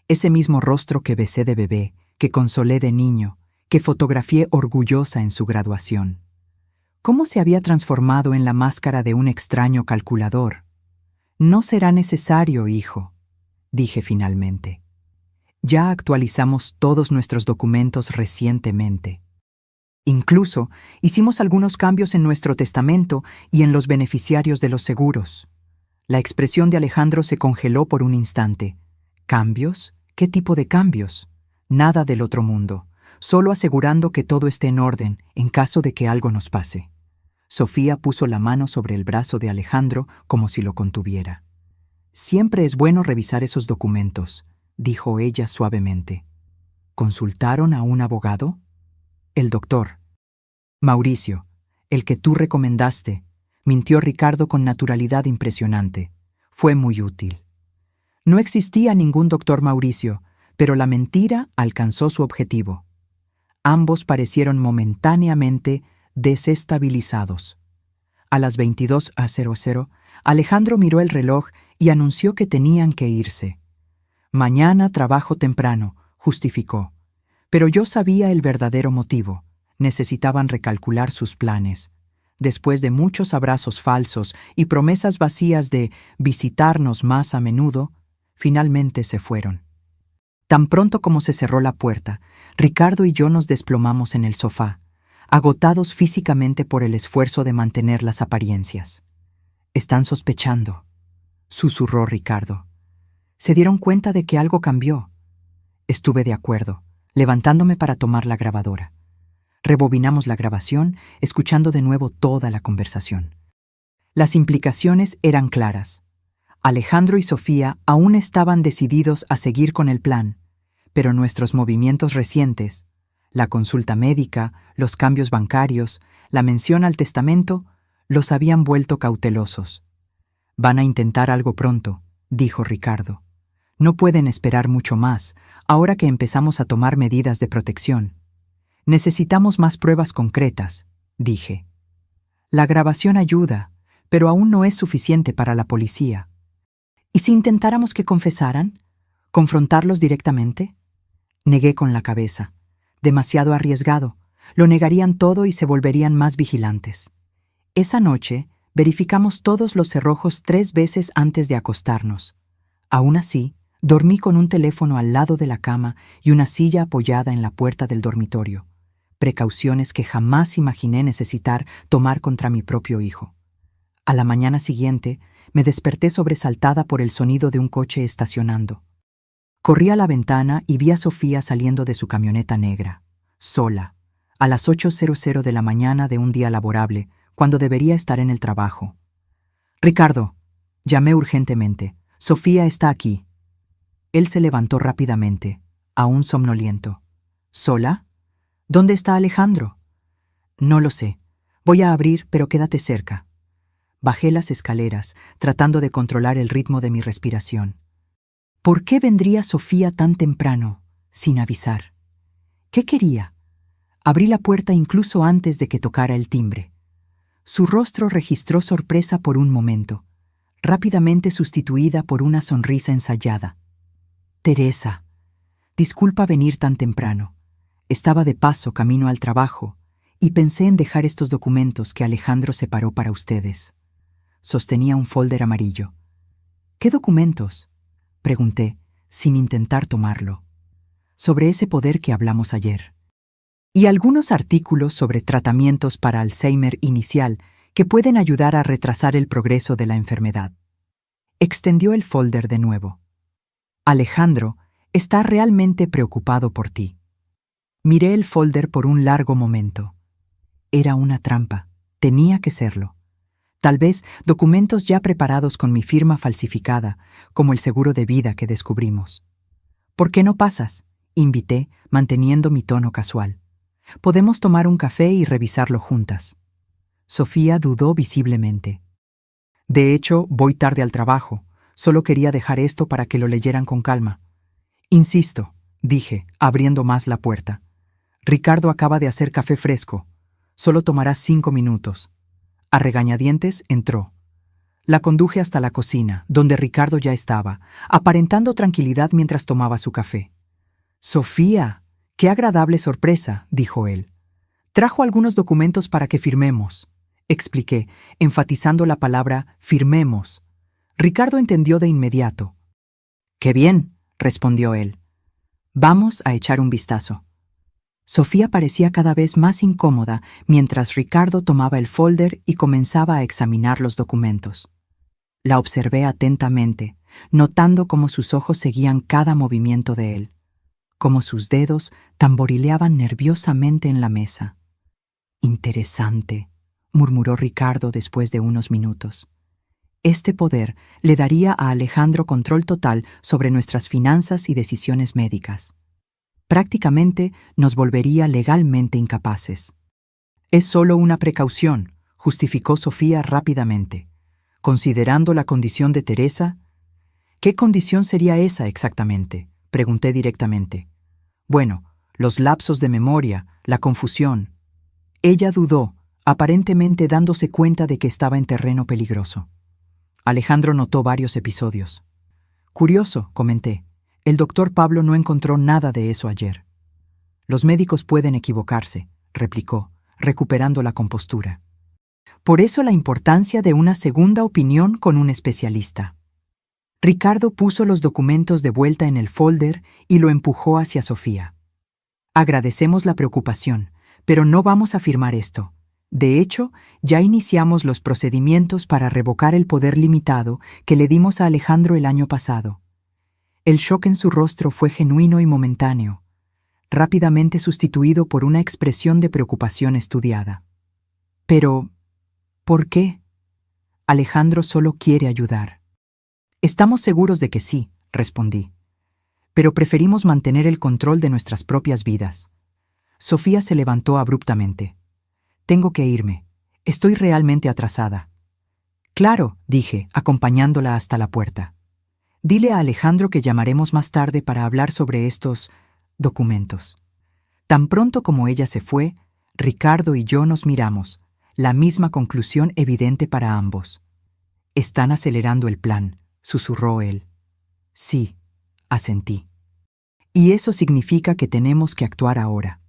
Ese mismo rostro que besé de bebé, que consolé de niño, que fotografié orgullosa en su graduación. ¿Cómo se había transformado en la máscara de un extraño calculador? No será necesario, hijo, dije finalmente. Ya actualizamos todos nuestros documentos recientemente. Incluso hicimos algunos cambios en nuestro testamento y en los beneficiarios de los seguros. La expresión de Alejandro se congeló por un instante. ¿Cambios? ¿Qué tipo de cambios? Nada del otro mundo. Solo asegurando que todo esté en orden en caso de que algo nos pase. Sofía puso la mano sobre el brazo de Alejandro como si lo contuviera. Siempre es bueno revisar esos documentos, dijo ella suavemente. ¿Consultaron a un abogado? El doctor. Mauricio, el que tú recomendaste, mintió Ricardo con naturalidad impresionante. Fue muy útil. No existía ningún doctor Mauricio, pero la mentira alcanzó su objetivo. Ambos parecieron momentáneamente desestabilizados. A las 22:00, Alejandro miró el reloj y anunció que tenían que irse. Mañana trabajo temprano, justificó. Pero yo sabía el verdadero motivo. Necesitaban recalcular sus planes. Después de muchos abrazos falsos y promesas vacías de visitarnos más a menudo, finalmente se fueron. Tan pronto como se cerró la puerta, Ricardo y yo nos desplomamos en el sofá, agotados físicamente por el esfuerzo de mantener las apariencias. «Están sospechando», susurró Ricardo. «Se dieron cuenta de que algo cambió». Estuve de acuerdo, levantándome para tomar la grabadora. Rebobinamos la grabación, escuchando de nuevo toda la conversación. Las implicaciones eran claras. Alejandro y Sofía aún estaban decididos a seguir con el plan, pero nuestros movimientos recientes, la consulta médica, los cambios bancarios, la mención al testamento, los habían vuelto cautelosos. «Van a intentar algo pronto», dijo Ricardo. «No pueden esperar mucho más, ahora que empezamos a tomar medidas de protección. Necesitamos más pruebas concretas», dije. «La grabación ayuda, pero aún no es suficiente para la policía». «¿Y si intentáramos que confesaran? ¿Confrontarlos directamente?» Negué con la cabeza. Demasiado arriesgado. Lo negarían todo y se volverían más vigilantes. Esa noche, verificamos todos los cerrojos 3 veces antes de acostarnos. Aún así, dormí con un teléfono al lado de la cama y una silla apoyada en la puerta del dormitorio. Precauciones que jamás imaginé necesitar tomar contra mi propio hijo. A la mañana siguiente, me desperté sobresaltada por el sonido de un coche estacionando. Corrí a la ventana y vi a Sofía saliendo de su camioneta negra, sola, a las 8:00 de la mañana de un día laborable, cuando debería estar en el trabajo. «Ricardo», llamé urgentemente, «Sofía está aquí». Él se levantó rápidamente, aún somnoliento. «¿Sola? ¿Dónde está Alejandro?» «No lo sé. Voy a abrir, pero quédate cerca». Bajé las escaleras, tratando de controlar el ritmo de mi respiración. ¿Por qué vendría Sofía tan temprano, sin avisar? ¿Qué quería? Abrí la puerta incluso antes de que tocara el timbre. Su rostro registró sorpresa por un momento, rápidamente sustituida por una sonrisa ensayada. «Teresa, disculpa venir tan temprano. Estaba de paso camino al trabajo y pensé en dejar estos documentos que Alejandro separó para ustedes». Sostenía un folder amarillo. «¿Qué documentos?», pregunté, sin intentar tomarlo. «Sobre ese poder que hablamos ayer. Y algunos artículos sobre tratamientos para Alzheimer inicial que pueden ayudar a retrasar el progreso de la enfermedad». Extendió el folder de nuevo. «Alejandro está realmente preocupado por ti». Miré el folder por un largo momento. Era una trampa. Tenía que serlo. Tal vez documentos ya preparados con mi firma falsificada, como el seguro de vida que descubrimos. «¿Por qué no pasas?», invité, manteniendo mi tono casual. «Podemos tomar un café y revisarlo juntas». Sofía dudó visiblemente. «De hecho, voy tarde al trabajo. Solo quería dejar esto para que lo leyeran con calma». «Insisto», dije, abriendo más la puerta. «Ricardo acaba de hacer café fresco. Solo tomará 5 minutos». A regañadientes entró. La conduje hasta la cocina, donde Ricardo ya estaba, aparentando tranquilidad mientras tomaba su café. «Sofía, qué agradable sorpresa», dijo él. «Trajo algunos documentos para que firmemos», expliqué, enfatizando la palabra firmemos. Ricardo entendió de inmediato. «Qué bien», respondió él. «Vamos a echar un vistazo». Sofía parecía cada vez más incómoda mientras Ricardo tomaba el folder y comenzaba a examinar los documentos. La observé atentamente, notando cómo sus ojos seguían cada movimiento de él, cómo sus dedos tamborileaban nerviosamente en la mesa. «Interesante», murmuró Ricardo después de unos minutos. «Este poder le daría a Alejandro control total sobre nuestras finanzas y decisiones médicas. Prácticamente nos volvería legalmente incapaces». «Es solo una precaución», justificó Sofía rápidamente. «Considerando la condición de Teresa». «¿Qué condición sería esa exactamente?», pregunté directamente. «Bueno, los lapsos de memoria, la confusión». Ella dudó, aparentemente dándose cuenta de que estaba en terreno peligroso. Alejandro notó varios episodios. «Curioso», comenté. «El doctor Pablo no encontró nada de eso ayer». «Los médicos pueden equivocarse», replicó, recuperando la compostura. «Por eso la importancia de una segunda opinión con un especialista». Ricardo puso los documentos de vuelta en el folder y lo empujó hacia Sofía. «Agradecemos la preocupación, pero no vamos a firmar esto. De hecho, ya iniciamos los procedimientos para revocar el poder limitado que le dimos a Alejandro el año pasado». El shock en su rostro fue genuino y momentáneo, rápidamente sustituido por una expresión de preocupación estudiada. «Pero, ¿por qué? Alejandro solo quiere ayudar». «Estamos seguros de que sí», respondí. «Pero preferimos mantener el control de nuestras propias vidas». Sofía se levantó abruptamente. «Tengo que irme. Estoy realmente atrasada». «Claro», dije, acompañándola hasta la puerta. «Dile a Alejandro que llamaremos más tarde para hablar sobre estos documentos». Tan pronto como ella se fue, Ricardo y yo nos miramos, la misma conclusión evidente para ambos. «Están acelerando el plan», susurró él. «Sí», asentí. Y eso significa que tenemos que actuar ahora.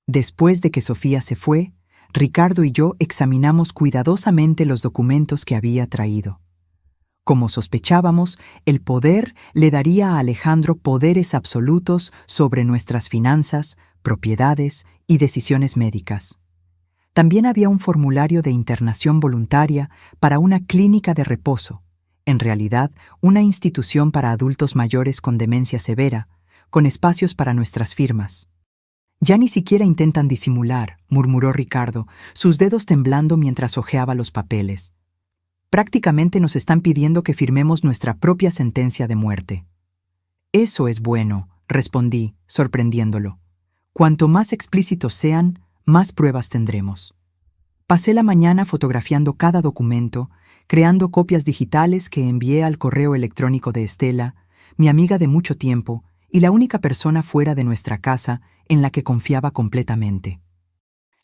Después de que Sofía se fue, Ricardo y yo examinamos cuidadosamente los documentos que había traído. Como sospechábamos, el poder le daría a Alejandro poderes absolutos sobre nuestras finanzas, propiedades y decisiones médicas. También había un formulario de internación voluntaria para una clínica de reposo, en realidad una institución para adultos mayores con demencia severa, con espacios para nuestras firmas. Ya ni siquiera intentan disimular, murmuró Ricardo, sus dedos temblando mientras hojeaba los papeles. Prácticamente nos están pidiendo que firmemos nuestra propia sentencia de muerte. Eso es bueno, respondí, sorprendiéndolo. Cuanto más explícitos sean, más pruebas tendremos. Pasé la mañana fotografiando cada documento, creando copias digitales que envié al correo electrónico de Estela, mi amiga de mucho tiempo y la única persona fuera de nuestra casa en la que confiaba completamente.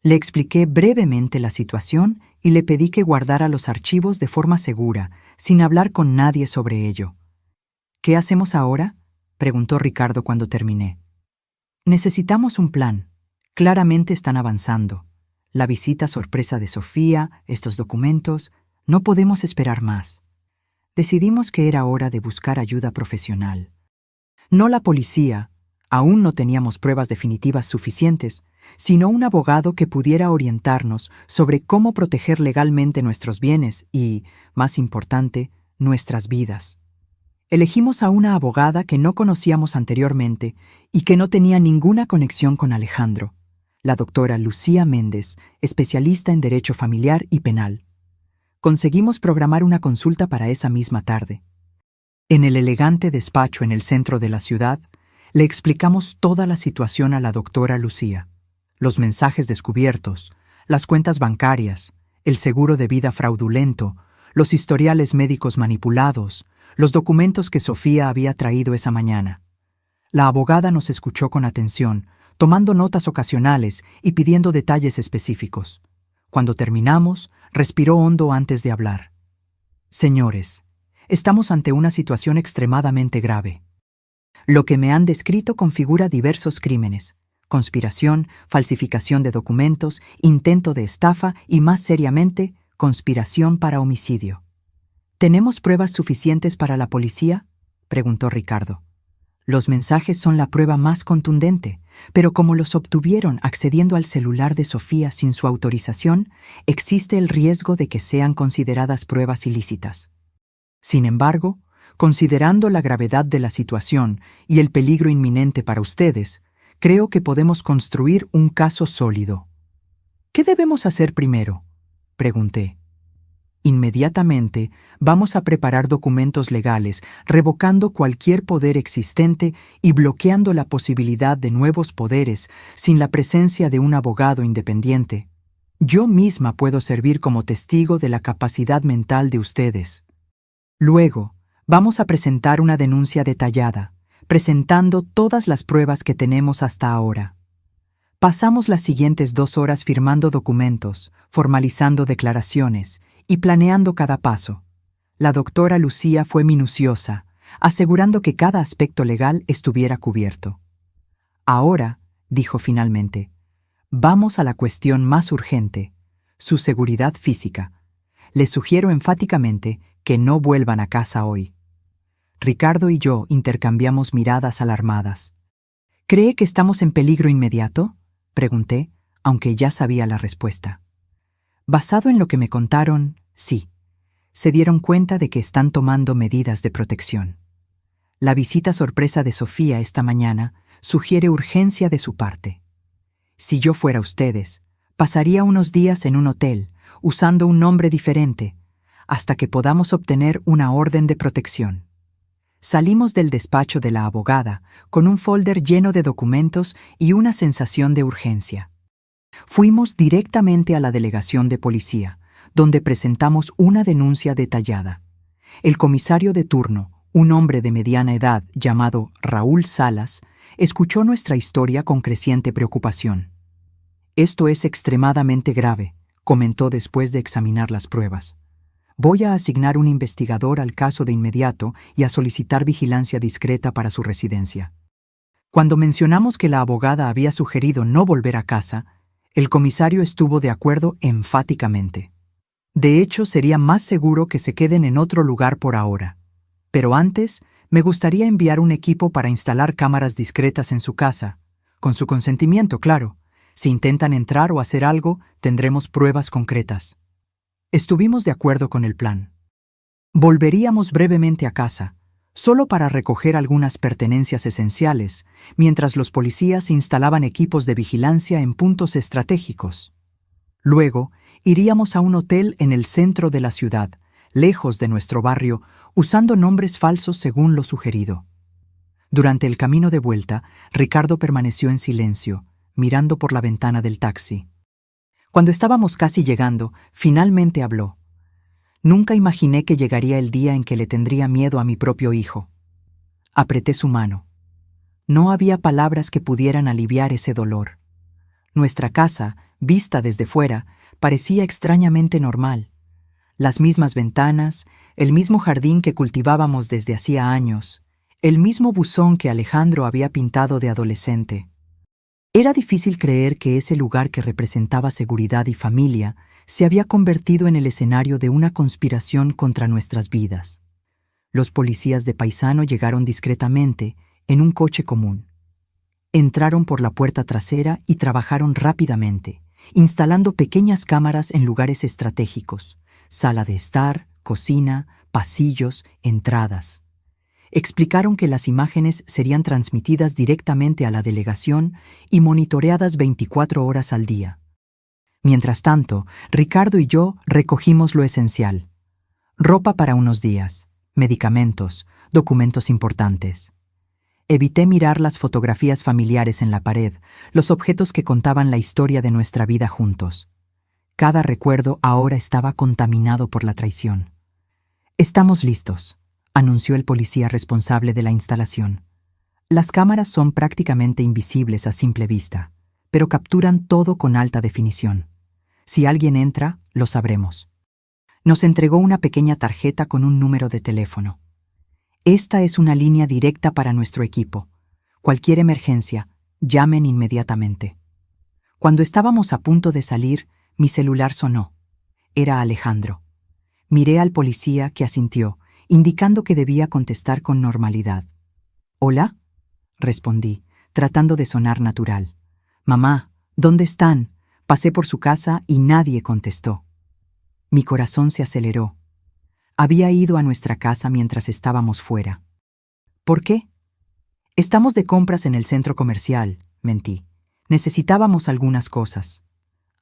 Le expliqué brevemente la situación y le pedí que guardara los archivos de forma segura, sin hablar con nadie sobre ello. ¿Qué hacemos ahora?, preguntó Ricardo cuando terminé. Necesitamos un plan. Claramente están avanzando. La visita sorpresa de Sofía, estos documentos, no podemos esperar más. Decidimos que era hora de buscar ayuda profesional. No la policía, aún no teníamos pruebas definitivas suficientes, sino un abogado que pudiera orientarnos sobre cómo proteger legalmente nuestros bienes y, más importante, nuestras vidas. Elegimos a una abogada que no conocíamos anteriormente y que no tenía ninguna conexión con Alejandro, la doctora Lucía Méndez, especialista en Derecho Familiar y Penal. Conseguimos programar una consulta para esa misma tarde. En el elegante despacho en el centro de la ciudad, le explicamos toda la situación a la doctora Lucía. Los mensajes descubiertos, las cuentas bancarias, el seguro de vida fraudulento, los historiales médicos manipulados, los documentos que Sofía había traído esa mañana. La abogada nos escuchó con atención, tomando notas ocasionales y pidiendo detalles específicos. Cuando terminamos, respiró hondo antes de hablar. Señores, estamos ante una situación extremadamente grave. Lo que me han descrito configura diversos crímenes: conspiración, falsificación de documentos, intento de estafa y, más seriamente, conspiración para homicidio. ¿Tenemos pruebas suficientes para la policía?, preguntó Ricardo. Los mensajes son la prueba más contundente, pero como los obtuvieron accediendo al celular de Sofía sin su autorización, existe el riesgo de que sean consideradas pruebas ilícitas. Sin embargo, considerando la gravedad de la situación y el peligro inminente para ustedes, creo que podemos construir un caso sólido. ¿Qué debemos hacer primero?, pregunté. Inmediatamente vamos a preparar documentos legales, revocando cualquier poder existente y bloqueando la posibilidad de nuevos poderes sin la presencia de un abogado independiente. Yo misma puedo servir como testigo de la capacidad mental de ustedes. Luego, vamos a presentar una denuncia detallada, presentando todas las pruebas que tenemos hasta ahora. Pasamos las siguientes 2 horas firmando documentos, formalizando declaraciones y planeando cada paso. La doctora Lucía fue minuciosa, asegurando que cada aspecto legal estuviera cubierto. Ahora, dijo finalmente, vamos a la cuestión más urgente, su seguridad física. Les sugiero enfáticamente que no vuelvan a casa hoy. Ricardo y yo intercambiamos miradas alarmadas. ¿Cree que estamos en peligro inmediato?, pregunté, aunque ya sabía la respuesta. Basado en lo que me contaron, sí. Se dieron cuenta de que están tomando medidas de protección. La visita sorpresa de Sofía esta mañana sugiere urgencia de su parte. Si yo fuera ustedes, pasaría unos días en un hotel, usando un nombre diferente, hasta que podamos obtener una orden de protección. Salimos del despacho de la abogada con un folder lleno de documentos y una sensación de urgencia. Fuimos directamente a la delegación de policía, donde presentamos una denuncia detallada. El comisario de turno, un hombre de mediana edad llamado Raúl Salas, escuchó nuestra historia con creciente preocupación. «Esto es extremadamente grave», comentó después de examinar las pruebas. «Voy a asignar un investigador al caso de inmediato y a solicitar vigilancia discreta para su residencia». Cuando mencionamos que la abogada había sugerido no volver a casa, el comisario estuvo de acuerdo enfáticamente. De hecho, sería más seguro que se queden en otro lugar por ahora. Pero antes, me gustaría enviar un equipo para instalar cámaras discretas en su casa. Con su consentimiento, claro. Si intentan entrar o hacer algo, tendremos pruebas concretas. Estuvimos de acuerdo con el plan. Volveríamos brevemente a casa, solo para recoger algunas pertenencias esenciales, mientras los policías instalaban equipos de vigilancia en puntos estratégicos. Luego, iríamos a un hotel en el centro de la ciudad, lejos de nuestro barrio, usando nombres falsos según lo sugerido. Durante el camino de vuelta, Ricardo permaneció en silencio, mirando por la ventana del taxi. Cuando estábamos casi llegando, finalmente habló. Nunca imaginé que llegaría el día en que le tendría miedo a mi propio hijo. Apreté su mano. No había palabras que pudieran aliviar ese dolor. Nuestra casa, vista desde fuera, parecía extrañamente normal. Las mismas ventanas, el mismo jardín que cultivábamos desde hacía años, el mismo buzón que Alejandro había pintado de adolescente. Era difícil creer que ese lugar que representaba seguridad y familia se había convertido en el escenario de una conspiración contra nuestras vidas. Los policías de Paisano llegaron discretamente, en un coche común. Entraron por la puerta trasera y trabajaron rápidamente, instalando pequeñas cámaras en lugares estratégicos, sala de estar, cocina, pasillos, entradas. Explicaron que las imágenes serían transmitidas directamente a la delegación y monitoreadas 24 horas al día. Mientras tanto, Ricardo y yo recogimos lo esencial: ropa para unos días, medicamentos, documentos importantes. Evité mirar las fotografías familiares en la pared, los objetos que contaban la historia de nuestra vida juntos. Cada recuerdo ahora estaba contaminado por la traición. «Estamos listos», anunció el policía responsable de la instalación. Las cámaras son prácticamente invisibles a simple vista, pero capturan todo con alta definición. Si alguien entra, lo sabremos. Nos entregó una pequeña tarjeta con un número de teléfono. Esta es una línea directa para nuestro equipo. Cualquier emergencia, llamen inmediatamente. Cuando estábamos a punto de salir, mi celular sonó. Era Alejandro. Miré al policía, que asintió, indicando que debía contestar con normalidad. «¿Hola?», respondí, tratando de sonar natural. «Mamá, ¿dónde están?». Pasé por su casa y nadie contestó. Mi corazón se aceleró. Había ido a nuestra casa mientras estábamos fuera. «¿Por qué?». «Estamos de compras en el centro comercial», mentí. «Necesitábamos algunas cosas».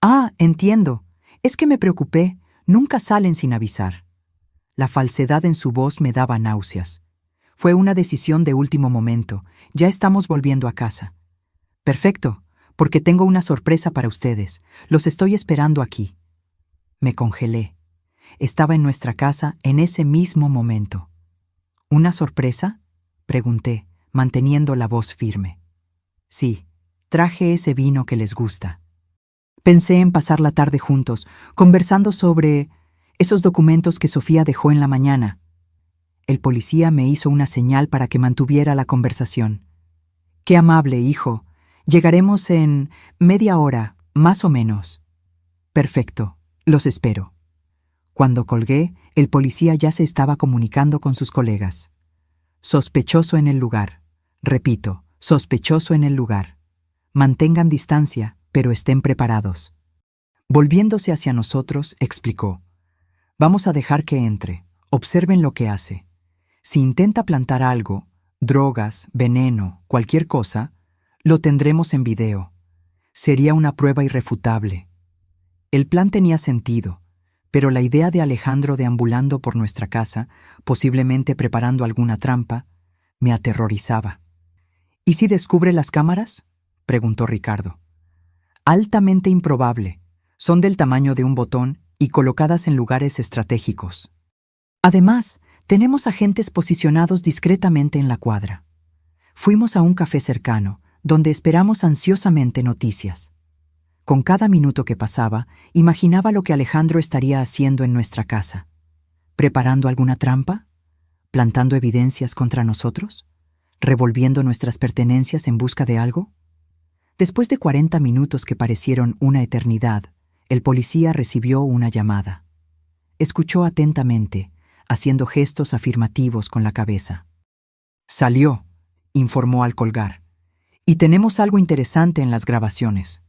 «Ah, entiendo. Es que me preocupé. Nunca salen sin avisar». La falsedad en su voz me daba náuseas. Fue una decisión de último momento. Ya estamos volviendo a casa. «Perfecto, porque tengo una sorpresa para ustedes. Los estoy esperando aquí». Me congelé. Estaba en nuestra casa en ese mismo momento. «¿Una sorpresa?», pregunté, manteniendo la voz firme. «Sí, traje ese vino que les gusta». Pensé en pasar la tarde juntos, conversando sobre esos documentos que Sofía dejó en la mañana. El policía me hizo una señal para que mantuviera la conversación. «Qué amable, hijo. Llegaremos en media hora, más o menos». «Perfecto, los espero». Cuando colgué, el policía ya se estaba comunicando con sus colegas. «Sospechoso en el lugar. Repito, sospechoso en el lugar. Mantengan distancia, pero estén preparados». Volviéndose hacia nosotros, explicó: «Vamos a dejar que entre. Observen lo que hace. Si intenta plantar algo, drogas, veneno, cualquier cosa, lo tendremos en video. Sería una prueba irrefutable». El plan tenía sentido, pero la idea de Alejandro deambulando por nuestra casa, posiblemente preparando alguna trampa, me aterrorizaba. «¿Y si descubre las cámaras?», preguntó Ricardo. «Altamente improbable. Son del tamaño de un botón y colocadas en lugares estratégicos. Además, tenemos agentes posicionados discretamente en la cuadra». Fuimos a un café cercano, donde esperamos ansiosamente noticias. Con cada minuto que pasaba, imaginaba lo que Alejandro estaría haciendo en nuestra casa. ¿Preparando alguna trampa? ¿Plantando evidencias contra nosotros? revolviendo nuestras pertenencias en busca de algo? Después de 40 minutos que parecieron una eternidad, el policía recibió una llamada. Escuchó atentamente, haciendo gestos afirmativos con la cabeza. «Salió», informó al colgar. «Y tenemos algo interesante en las grabaciones».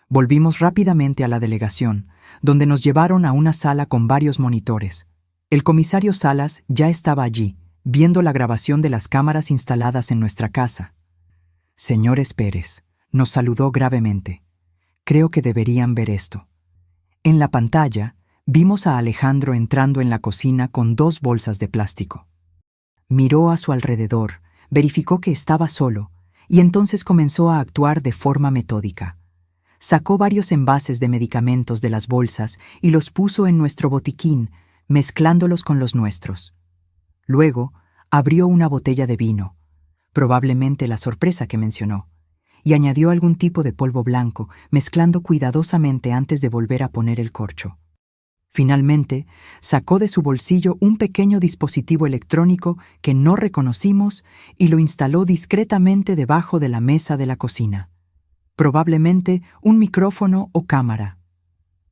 Volvimos rápidamente a la delegación, donde nos llevaron a una sala con varios monitores. El comisario Salas ya estaba allí, viendo la grabación de las cámaras instaladas en nuestra casa. «Señores Pérez», nos saludó gravemente. «Creo que deberían ver esto». En la pantalla, vimos a Alejandro entrando en la cocina con 2 bolsas de plástico. Miró a su alrededor, verificó que estaba solo, y entonces comenzó a actuar de forma metódica. Sacó varios envases de medicamentos de las bolsas y los puso en nuestro botiquín, mezclándolos con los nuestros. Luego, abrió una botella de vino, probablemente la sorpresa que mencionó, y añadió algún tipo de polvo blanco, mezclando cuidadosamente antes de volver a poner el corcho. Finalmente, sacó de su bolsillo un pequeño dispositivo electrónico que no reconocimos y lo instaló discretamente debajo de la mesa de la cocina. Probablemente un micrófono o cámara.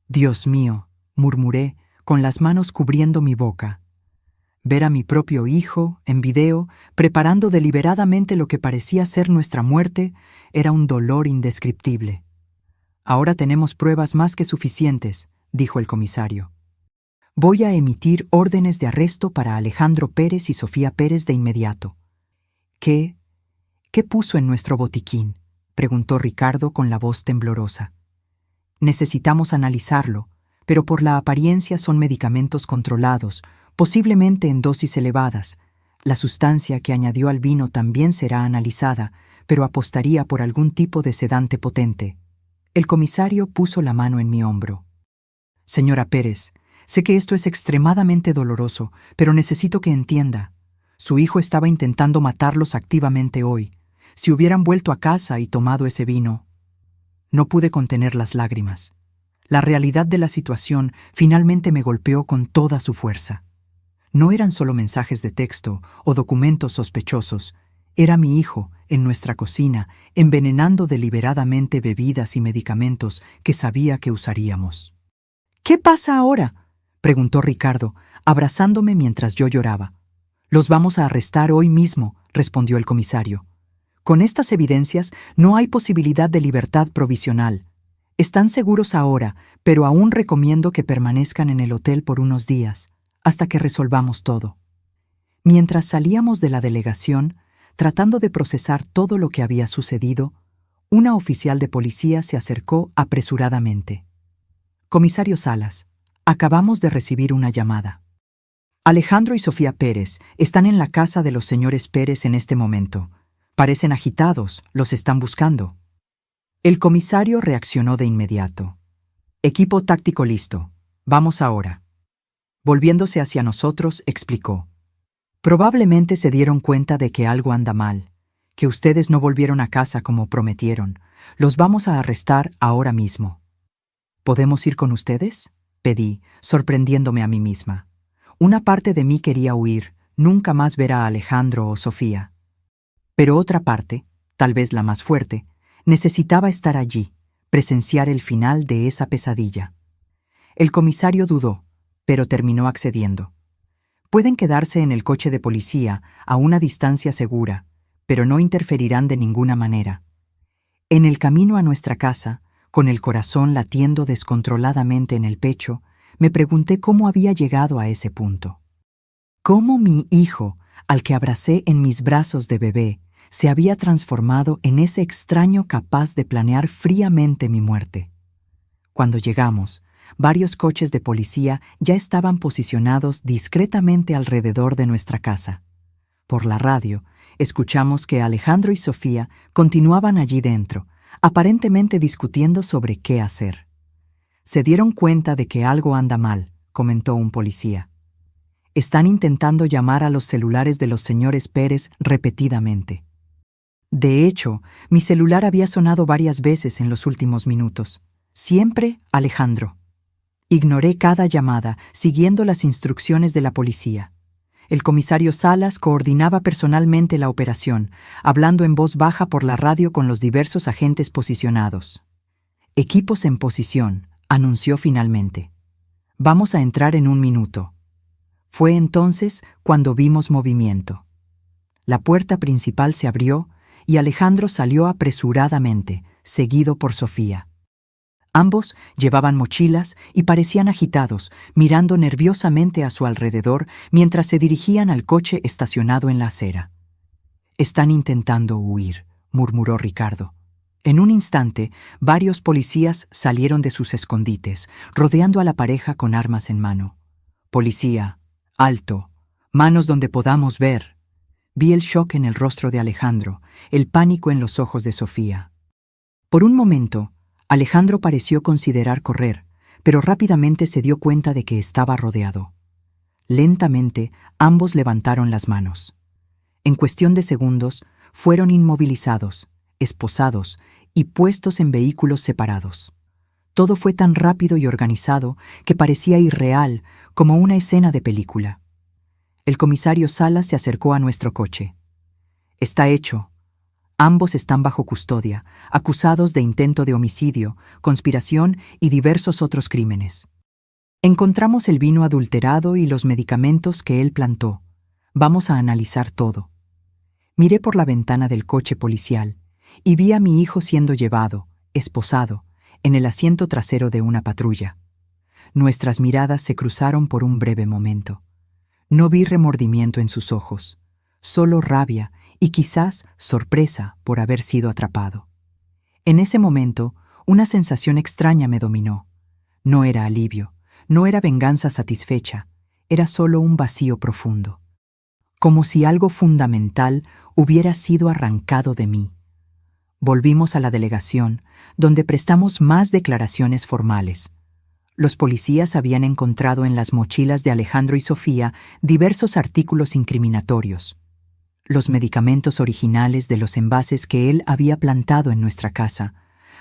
«Dios mío», murmuré, con las manos cubriendo mi boca. Ver a mi propio hijo, en video, preparando deliberadamente lo que parecía ser nuestra muerte, era un dolor indescriptible. «Ahora tenemos pruebas más que suficientes», dijo el comisario. «Voy a emitir órdenes de arresto para Alejandro Pérez y Sofía Pérez de inmediato». ¿Qué puso en nuestro botiquín?», preguntó Ricardo con la voz temblorosa. «Necesitamos analizarlo, pero por la apariencia son medicamentos controlados, posiblemente en dosis elevadas. La sustancia que añadió al vino también será analizada, pero apostaría por algún tipo de sedante potente». El comisario puso la mano en mi hombro. «Señora Pérez, sé que esto es extremadamente doloroso, pero necesito que entienda. Su hijo estaba intentando matarlos activamente hoy. Si hubieran vuelto a casa y tomado ese vino». No pude contener las lágrimas. La realidad de la situación finalmente me golpeó con toda su fuerza. No eran solo mensajes de texto o documentos sospechosos. Era mi hijo, en nuestra cocina, envenenando deliberadamente bebidas y medicamentos que sabía que usaríamos. «¿Qué pasa ahora?», preguntó Ricardo, abrazándome mientras yo lloraba. «Los vamos a arrestar hoy mismo», respondió el comisario. «Con estas evidencias no hay posibilidad de libertad provisional. Están seguros ahora, pero aún recomiendo que permanezcan en el hotel por unos días, hasta que resolvamos todo». Mientras salíamos de la delegación, tratando de procesar todo lo que había sucedido, una oficial de policía se acercó apresuradamente. «Comisario Salas, acabamos de recibir una llamada. Alejandro y Sofía Pérez están en la casa de los señores Pérez en este momento. Parecen agitados, los están buscando». El comisario reaccionó de inmediato. «Equipo táctico listo. Vamos ahora». Volviéndose hacia nosotros, explicó. «Probablemente se dieron cuenta de que algo anda mal, que ustedes no volvieron a casa como prometieron. Los vamos a arrestar ahora mismo». «¿Podemos ir con ustedes?», pedí, sorprendiéndome a mí misma. Una parte de mí quería huir, nunca más ver a Alejandro o Sofía. Pero otra parte, tal vez la más fuerte, necesitaba estar allí, presenciar el final de esa pesadilla. El comisario dudó, pero terminó accediendo. «Pueden quedarse en el coche de policía a una distancia segura, pero no interferirán de ninguna manera». En el camino a nuestra casa, con el corazón latiendo descontroladamente en el pecho, me pregunté cómo había llegado a ese punto. Cómo mi hijo, al que abracé en mis brazos de bebé, se había transformado en ese extraño capaz de planear fríamente mi muerte. Cuando llegamos, varios coches de policía ya estaban posicionados discretamente alrededor de nuestra casa. Por la radio, escuchamos que Alejandro y Sofía continuaban allí dentro, aparentemente discutiendo sobre qué hacer. «Se dieron cuenta de que algo anda mal», comentó un policía. «Están intentando llamar a los celulares de los señores Pérez repetidamente». De hecho, mi celular había sonado varias veces en los últimos minutos. Siempre Alejandro. Ignoré cada llamada, siguiendo las instrucciones de la policía. El comisario Salas coordinaba personalmente la operación, hablando en voz baja por la radio con los diversos agentes posicionados. «Equipos en posición», anunció finalmente. «Vamos a entrar en 1 minuto». Fue entonces cuando vimos movimiento. La puerta principal se abrió y Alejandro salió apresuradamente, seguido por Sofía. Ambos llevaban mochilas y parecían agitados, mirando nerviosamente a su alrededor mientras se dirigían al coche estacionado en la acera. «Están intentando huir», murmuró Ricardo. En un instante, varios policías salieron de sus escondites, rodeando a la pareja con armas en mano. «Policía, alto, manos donde podamos ver». Vi el shock en el rostro de Alejandro, el pánico en los ojos de Sofía. Por un momento, Alejandro pareció considerar correr, pero rápidamente se dio cuenta de que estaba rodeado. Lentamente, ambos levantaron las manos. En cuestión de segundos, fueron inmovilizados, esposados y puestos en vehículos separados. Todo fue tan rápido y organizado que parecía irreal, como una escena de película. El comisario Salas se acercó a nuestro coche. «Está hecho. Ambos están bajo custodia, acusados de intento de homicidio, conspiración y diversos otros crímenes. Encontramos el vino adulterado y los medicamentos que él plantó. Vamos a analizar todo». Miré por la ventana del coche policial y vi a mi hijo siendo llevado, esposado, en el asiento trasero de una patrulla. Nuestras miradas se cruzaron por un breve momento. No vi remordimiento en sus ojos, solo rabia y quizás sorpresa por haber sido atrapado. En ese momento, una sensación extraña me dominó. No era alivio, no era venganza satisfecha, era solo un vacío profundo. Como si algo fundamental hubiera sido arrancado de mí. Volvimos a la delegación, donde prestamos más declaraciones formales. Los policías habían encontrado en las mochilas de Alejandro y Sofía diversos artículos incriminatorios. Los medicamentos originales de los envases que él había plantado en nuestra casa,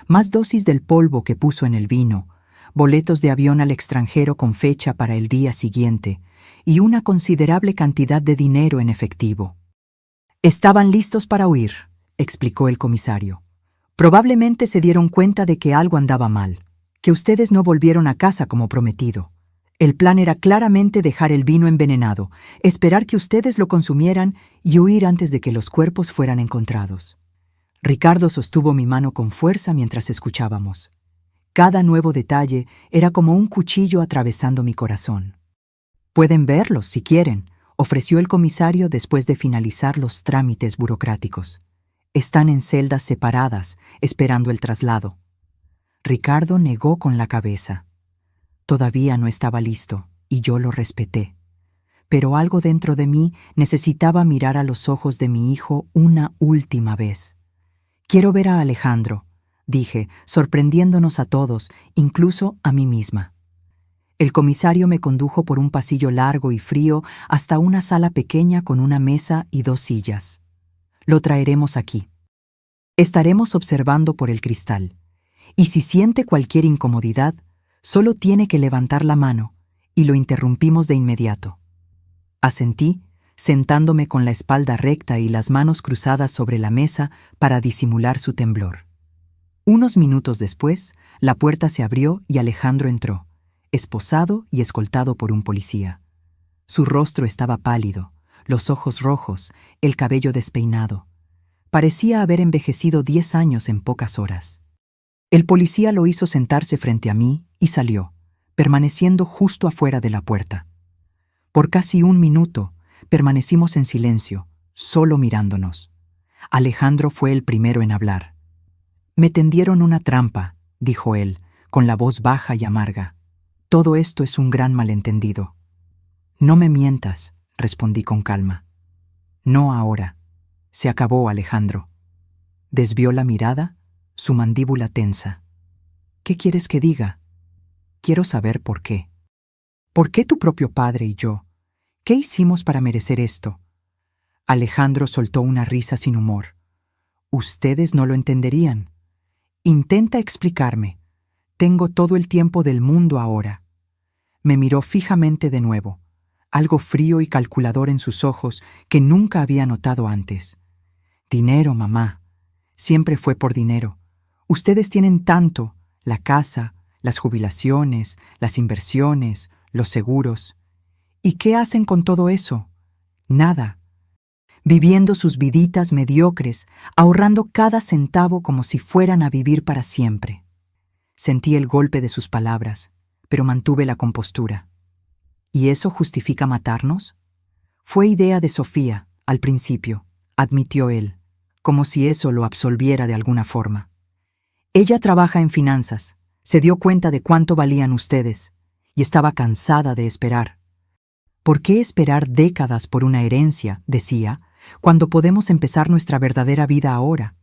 más dosis del polvo que puso en el vino, boletos de avión al extranjero con fecha para el día siguiente y una considerable cantidad de dinero en efectivo. «Estaban listos para huir», explicó el comisario. «Probablemente se dieron cuenta de que algo andaba mal, que ustedes no volvieron a casa como prometido. El plan era claramente dejar el vino envenenado, esperar que ustedes lo consumieran y huir antes de que los cuerpos fueran encontrados». Ricardo sostuvo mi mano con fuerza mientras escuchábamos. Cada nuevo detalle era como un cuchillo atravesando mi corazón. «Pueden verlos, si quieren», ofreció el comisario después de finalizar los trámites burocráticos. «Están en celdas separadas, esperando el traslado». Ricardo negó con la cabeza. Todavía no estaba listo, y yo lo respeté. Pero algo dentro de mí necesitaba mirar a los ojos de mi hijo una última vez. «Quiero ver a Alejandro», dije, sorprendiéndonos a todos, incluso a mí misma. El comisario me condujo por un pasillo largo y frío hasta una sala pequeña con una mesa y 2 sillas. «Lo traeremos aquí. Estaremos observando por el cristal. Y si siente cualquier incomodidad, solo tiene que levantar la mano, y lo interrumpimos de inmediato». Asentí, sentándome con la espalda recta y las manos cruzadas sobre la mesa para disimular su temblor. Unos minutos después, la puerta se abrió y Alejandro entró, esposado y escoltado por un policía. Su rostro estaba pálido, los ojos rojos, el cabello despeinado. Parecía haber envejecido 10 años en pocas horas. El policía lo hizo sentarse frente a mí y salió, permaneciendo justo afuera de la puerta. Por casi 1 minuto, permanecimos en silencio, solo mirándonos. Alejandro fue el primero en hablar. «Me tendieron una trampa», dijo él, con la voz baja y amarga. «Todo esto es un gran malentendido». «No me mientas», respondí con calma. «No ahora. Se acabó, Alejandro». Desvió la mirada, su mandíbula tensa. «¿Qué quieres que diga?» «Quiero saber por qué. ¿Por qué tu propio padre y yo? ¿Qué hicimos para merecer esto?» Alejandro soltó una risa sin humor. «Ustedes no lo entenderían. Intenta explicarme. Tengo todo el tiempo del mundo ahora». Me miró fijamente de nuevo. algo frío y calculador en sus ojos que nunca había notado antes. Dinero, mamá. Siempre fue por dinero. Ustedes tienen tanto, la casa, las jubilaciones, las inversiones, los seguros. ¿Y qué hacen con todo eso? Nada. Viviendo sus viditas mediocres, ahorrando cada centavo como si fueran a vivir para siempre. Sentí el golpe de sus palabras, pero mantuve la compostura. ¿Y eso justifica matarnos? Fue idea de Sofía, al principio, admitió él, como si eso lo absolviera de alguna forma. Ella trabaja en finanzas, se dio cuenta de cuánto valían ustedes, y estaba cansada de esperar. ¿Por qué esperar décadas por una herencia, decía, cuando podemos empezar nuestra verdadera vida ahora?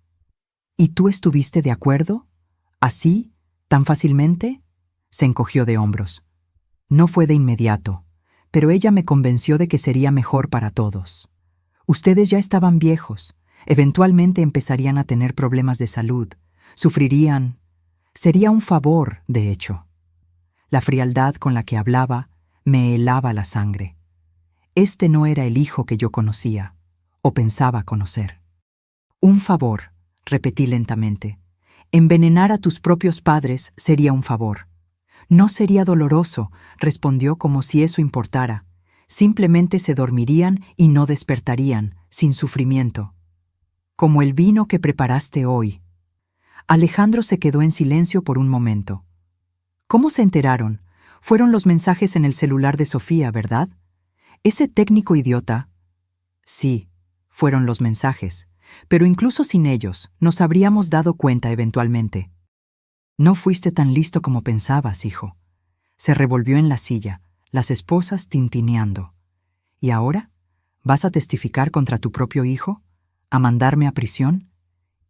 ¿Y tú estuviste de acuerdo? ¿Así? ¿Tan fácilmente? Se encogió de hombros. No fue de inmediato, pero ella me convenció de que sería mejor para todos. Ustedes ya estaban viejos, eventualmente empezarían a tener problemas de salud, sufrirían. Sería un favor, de hecho. La frialdad con la que hablaba me helaba la sangre. Este no era el hijo que yo conocía, o pensaba conocer. Un favor, repetí lentamente. Envenenar a tus propios padres sería un favor. No sería doloroso, respondió como si eso importara. Simplemente se dormirían y no despertarían, sin sufrimiento. Como el vino que preparaste hoy. Alejandro se quedó en silencio por un momento. ¿Cómo se enteraron? Fueron los mensajes en el celular de Sofía, ¿verdad? Ese técnico idiota. Sí, fueron los mensajes, pero incluso sin ellos, nos habríamos dado cuenta eventualmente. No fuiste tan listo como pensabas, hijo. Se revolvió en la silla, las esposas tintineando. ¿Y ahora? ¿Vas a testificar contra tu propio hijo? ¿A mandarme a prisión?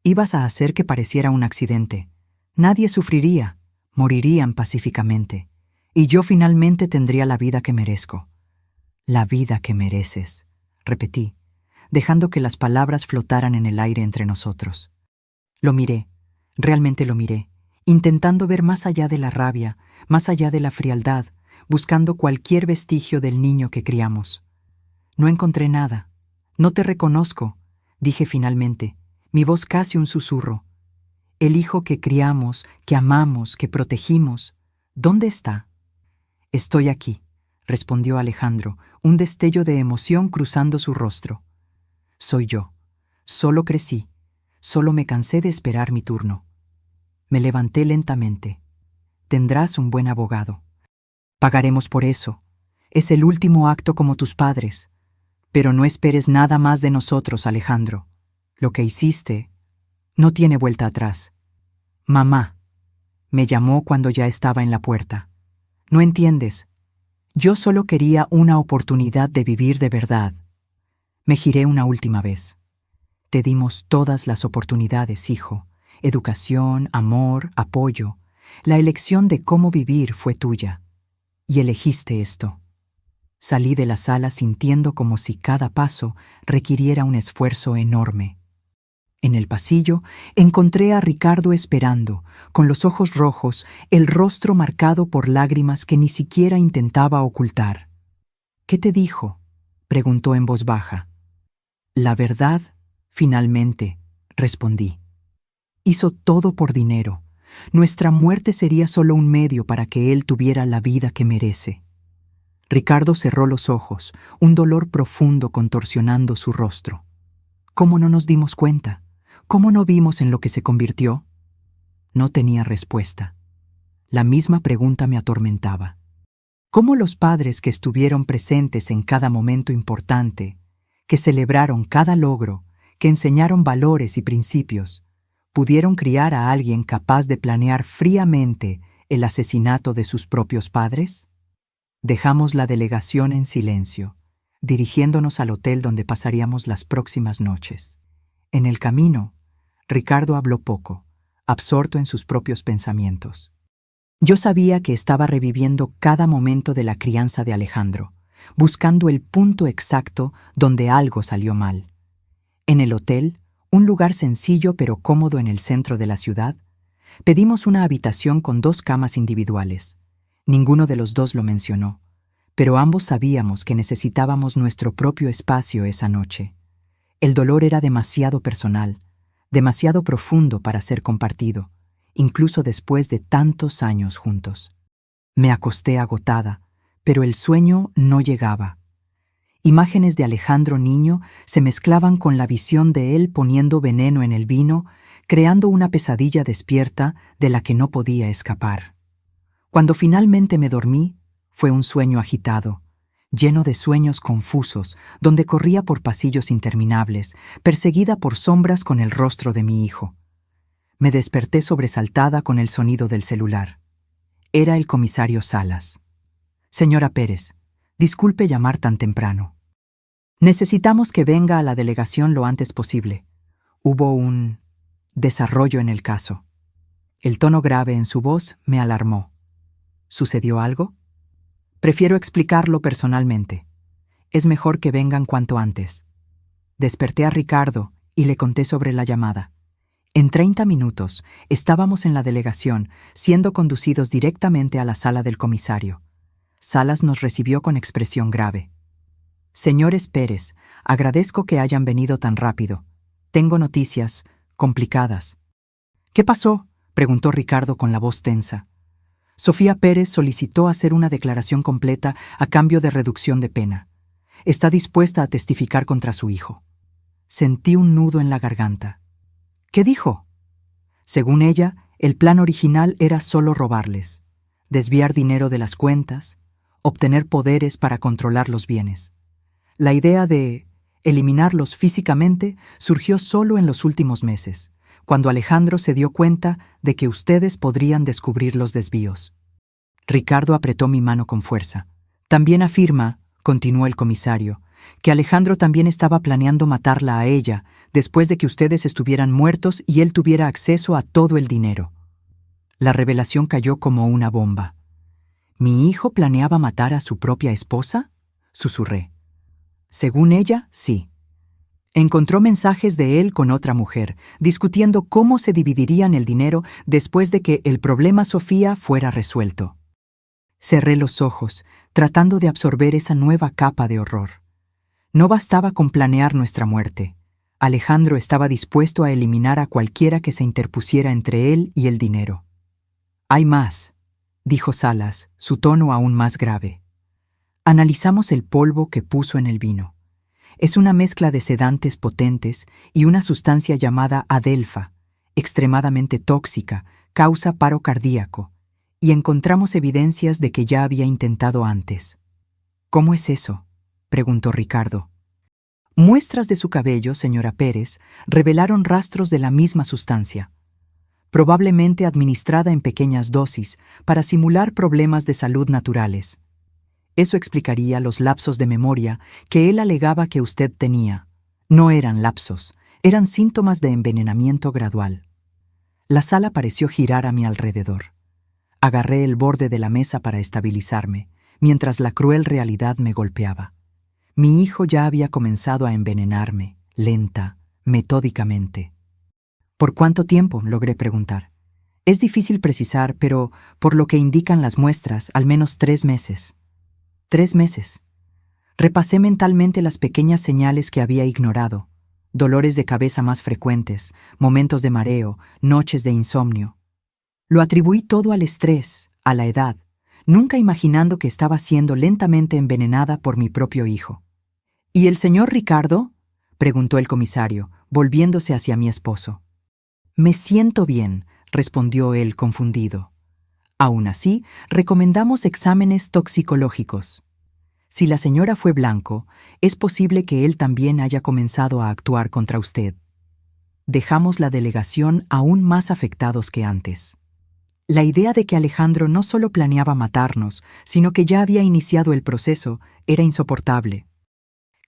Ibas a hacer que pareciera un accidente. Nadie sufriría, morirían pacíficamente. Y yo finalmente tendría la vida que merezco. La vida que mereces, repetí, dejando que las palabras flotaran en el aire entre nosotros. Lo miré, realmente lo miré, intentando ver más allá de la rabia, más allá de la frialdad, buscando cualquier vestigio del niño que criamos. No encontré nada. No te reconozco, dije finalmente, mi voz casi un susurro. El hijo que criamos, que amamos, que protegimos, ¿dónde está? Estoy aquí, respondió Alejandro, un destello de emoción cruzando su rostro. Soy yo. Solo crecí. Solo me cansé de esperar mi turno. Me levanté lentamente. Tendrás un buen abogado. Pagaremos por eso. Es el último acto como tus padres. Pero no esperes nada más de nosotros, Alejandro. Lo que hiciste no tiene vuelta atrás. Mamá, me llamó cuando ya estaba en la puerta. No entiendes. Yo solo quería una oportunidad de vivir de verdad. Me giré una última vez. Te dimos todas las oportunidades, hijo. Educación, amor, apoyo. La elección de cómo vivir fue tuya. Y elegiste esto. Salí de la sala sintiendo como si cada paso requiriera un esfuerzo enorme. En el pasillo encontré a Ricardo esperando, con los ojos rojos, el rostro marcado por lágrimas que ni siquiera intentaba ocultar. ¿Qué te dijo?, preguntó en voz baja. La verdad, finalmente, respondí. Hizo todo por dinero. Nuestra muerte sería solo un medio para que él tuviera la vida que merece. Ricardo cerró los ojos, un dolor profundo contorsionando su rostro. ¿Cómo no nos dimos cuenta? ¿Cómo no vimos en lo que se convirtió? No tenía respuesta. La misma pregunta me atormentaba. ¿Cómo los padres que estuvieron presentes en cada momento importante, que celebraron cada logro, que enseñaron valores y principios, pudieron criar a alguien capaz de planear fríamente el asesinato de sus propios padres? Dejamos la delegación en silencio, dirigiéndonos al hotel donde pasaríamos las próximas noches. En el camino, Ricardo habló poco, absorto en sus propios pensamientos. Yo sabía que estaba reviviendo cada momento de la crianza de Alejandro, buscando el punto exacto donde algo salió mal. En el hotel, un lugar sencillo pero cómodo en el centro de la ciudad, pedimos una habitación con 2 camas individuales. Ninguno de los dos lo mencionó, pero ambos sabíamos que necesitábamos nuestro propio espacio esa noche. El dolor era demasiado personal, demasiado profundo para ser compartido, incluso después de tantos años juntos. Me acosté agotada, pero el sueño no llegaba. Imágenes de Alejandro niño se mezclaban con la visión de él poniendo veneno en el vino, creando una pesadilla despierta de la que no podía escapar. Cuando finalmente me dormí, fue un sueño agitado, lleno de sueños confusos, donde corría por pasillos interminables, perseguida por sombras con el rostro de mi hijo. Me desperté sobresaltada con el sonido del celular. Era el comisario Salas. Señora Pérez, disculpe llamar tan temprano. Necesitamos que venga a la delegación lo antes posible. Hubo un desarrollo en el caso. El tono grave en su voz me alarmó. ¿Sucedió algo? Prefiero explicarlo personalmente. Es mejor que vengan cuanto antes. Desperté a Ricardo y le conté sobre la llamada. En 30 minutos estábamos en la delegación, siendo conducidos directamente a la sala del comisario. Salas nos recibió con expresión grave. Señores Pérez, agradezco que hayan venido tan rápido. Tengo noticias complicadas. ¿Qué pasó?, preguntó Ricardo con la voz tensa. Sofía Pérez solicitó hacer una declaración completa a cambio de reducción de pena. Está dispuesta a testificar contra su hijo. Sentí un nudo en la garganta. ¿Qué dijo? Según ella, el plan original era solo robarles, desviar dinero de las cuentas, obtener poderes para controlar los bienes. La idea de eliminarlos físicamente surgió solo en los últimos meses, cuando Alejandro se dio cuenta de que ustedes podrían descubrir los desvíos. Ricardo apretó mi mano con fuerza. También afirma, continuó el comisario, que Alejandro también estaba planeando matarla a ella después de que ustedes estuvieran muertos y él tuviera acceso a todo el dinero. La revelación cayó como una bomba. ¿Mi hijo planeaba matar a su propia esposa?, susurré. Según ella, sí. Encontró mensajes de él con otra mujer, discutiendo cómo se dividirían el dinero después de que el problema Sofía fuera resuelto. Cerré los ojos, tratando de absorber esa nueva capa de horror. No bastaba con planear nuestra muerte. Alejandro estaba dispuesto a eliminar a cualquiera que se interpusiera entre él y el dinero. Hay más, dijo Salas, su tono aún más grave. Analizamos el polvo que puso en el vino. Es una mezcla de sedantes potentes y una sustancia llamada adelfa, extremadamente tóxica, causa paro cardíaco, y encontramos evidencias de que ya había intentado antes. ¿Cómo es eso?, preguntó Ricardo. Muestras de su cabello, señora Pérez, revelaron rastros de la misma sustancia, probablemente administrada en pequeñas dosis para simular problemas de salud naturales. Eso explicaría los lapsos de memoria que él alegaba que usted tenía. No eran lapsos, eran síntomas de envenenamiento gradual. La sala pareció girar a mi alrededor. Agarré el borde de la mesa para estabilizarme, mientras la cruel realidad me golpeaba. Mi hijo ya había comenzado a envenenarme, lenta, metódicamente. ¿Por cuánto tiempo?, logré preguntar. Es difícil precisar, pero, por lo que indican las muestras, al menos 3 meses. 3 meses. Repasé mentalmente las pequeñas señales que había ignorado. Dolores de cabeza más frecuentes, momentos de mareo, noches de insomnio. Lo atribuí todo al estrés, a la edad, nunca imaginando que estaba siendo lentamente envenenada por mi propio hijo. ¿Y el señor Ricardo?, preguntó el comisario, volviéndose hacia mi esposo. Me siento bien, respondió él confundido. Aún así, recomendamos exámenes toxicológicos. Si la señora fue blanco, es posible que él también haya comenzado a actuar contra usted. Dejamos la delegación aún más afectados que antes. La idea de que Alejandro no solo planeaba matarnos, sino que ya había iniciado el proceso, era insoportable.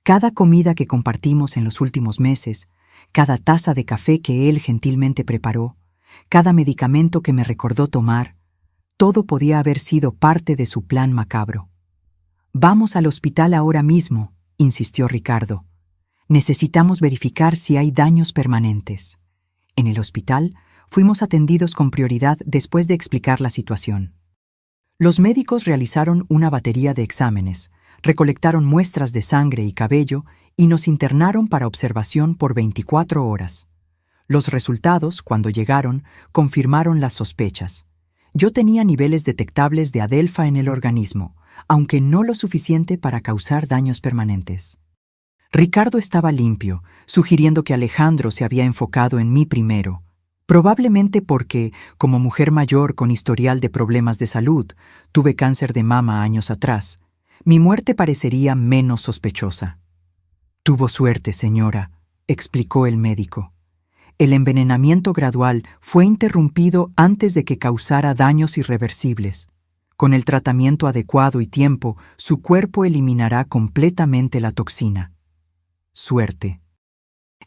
Cada comida que compartimos en los últimos meses, cada taza de café que él gentilmente preparó, cada medicamento que me recordó tomar, todo podía haber sido parte de su plan macabro. Vamos al hospital ahora mismo, insistió Ricardo. Necesitamos verificar si hay daños permanentes. En el hospital, fuimos atendidos con prioridad después de explicar la situación. Los médicos realizaron una batería de exámenes, recolectaron muestras de sangre y cabello y nos internaron para observación por 24 horas. Los resultados, cuando llegaron, confirmaron las sospechas. Yo tenía niveles detectables de adelfa en el organismo, aunque no lo suficiente para causar daños permanentes. Ricardo estaba limpio, sugiriendo que Alejandro se había enfocado en mí primero, probablemente porque, como mujer mayor con historial de problemas de salud, tuve cáncer de mama años atrás, mi muerte parecería menos sospechosa. Tuvo suerte, señora, explicó el médico. El envenenamiento gradual fue interrumpido antes de que causara daños irreversibles. Con el tratamiento adecuado y tiempo, su cuerpo eliminará completamente la toxina. Suerte.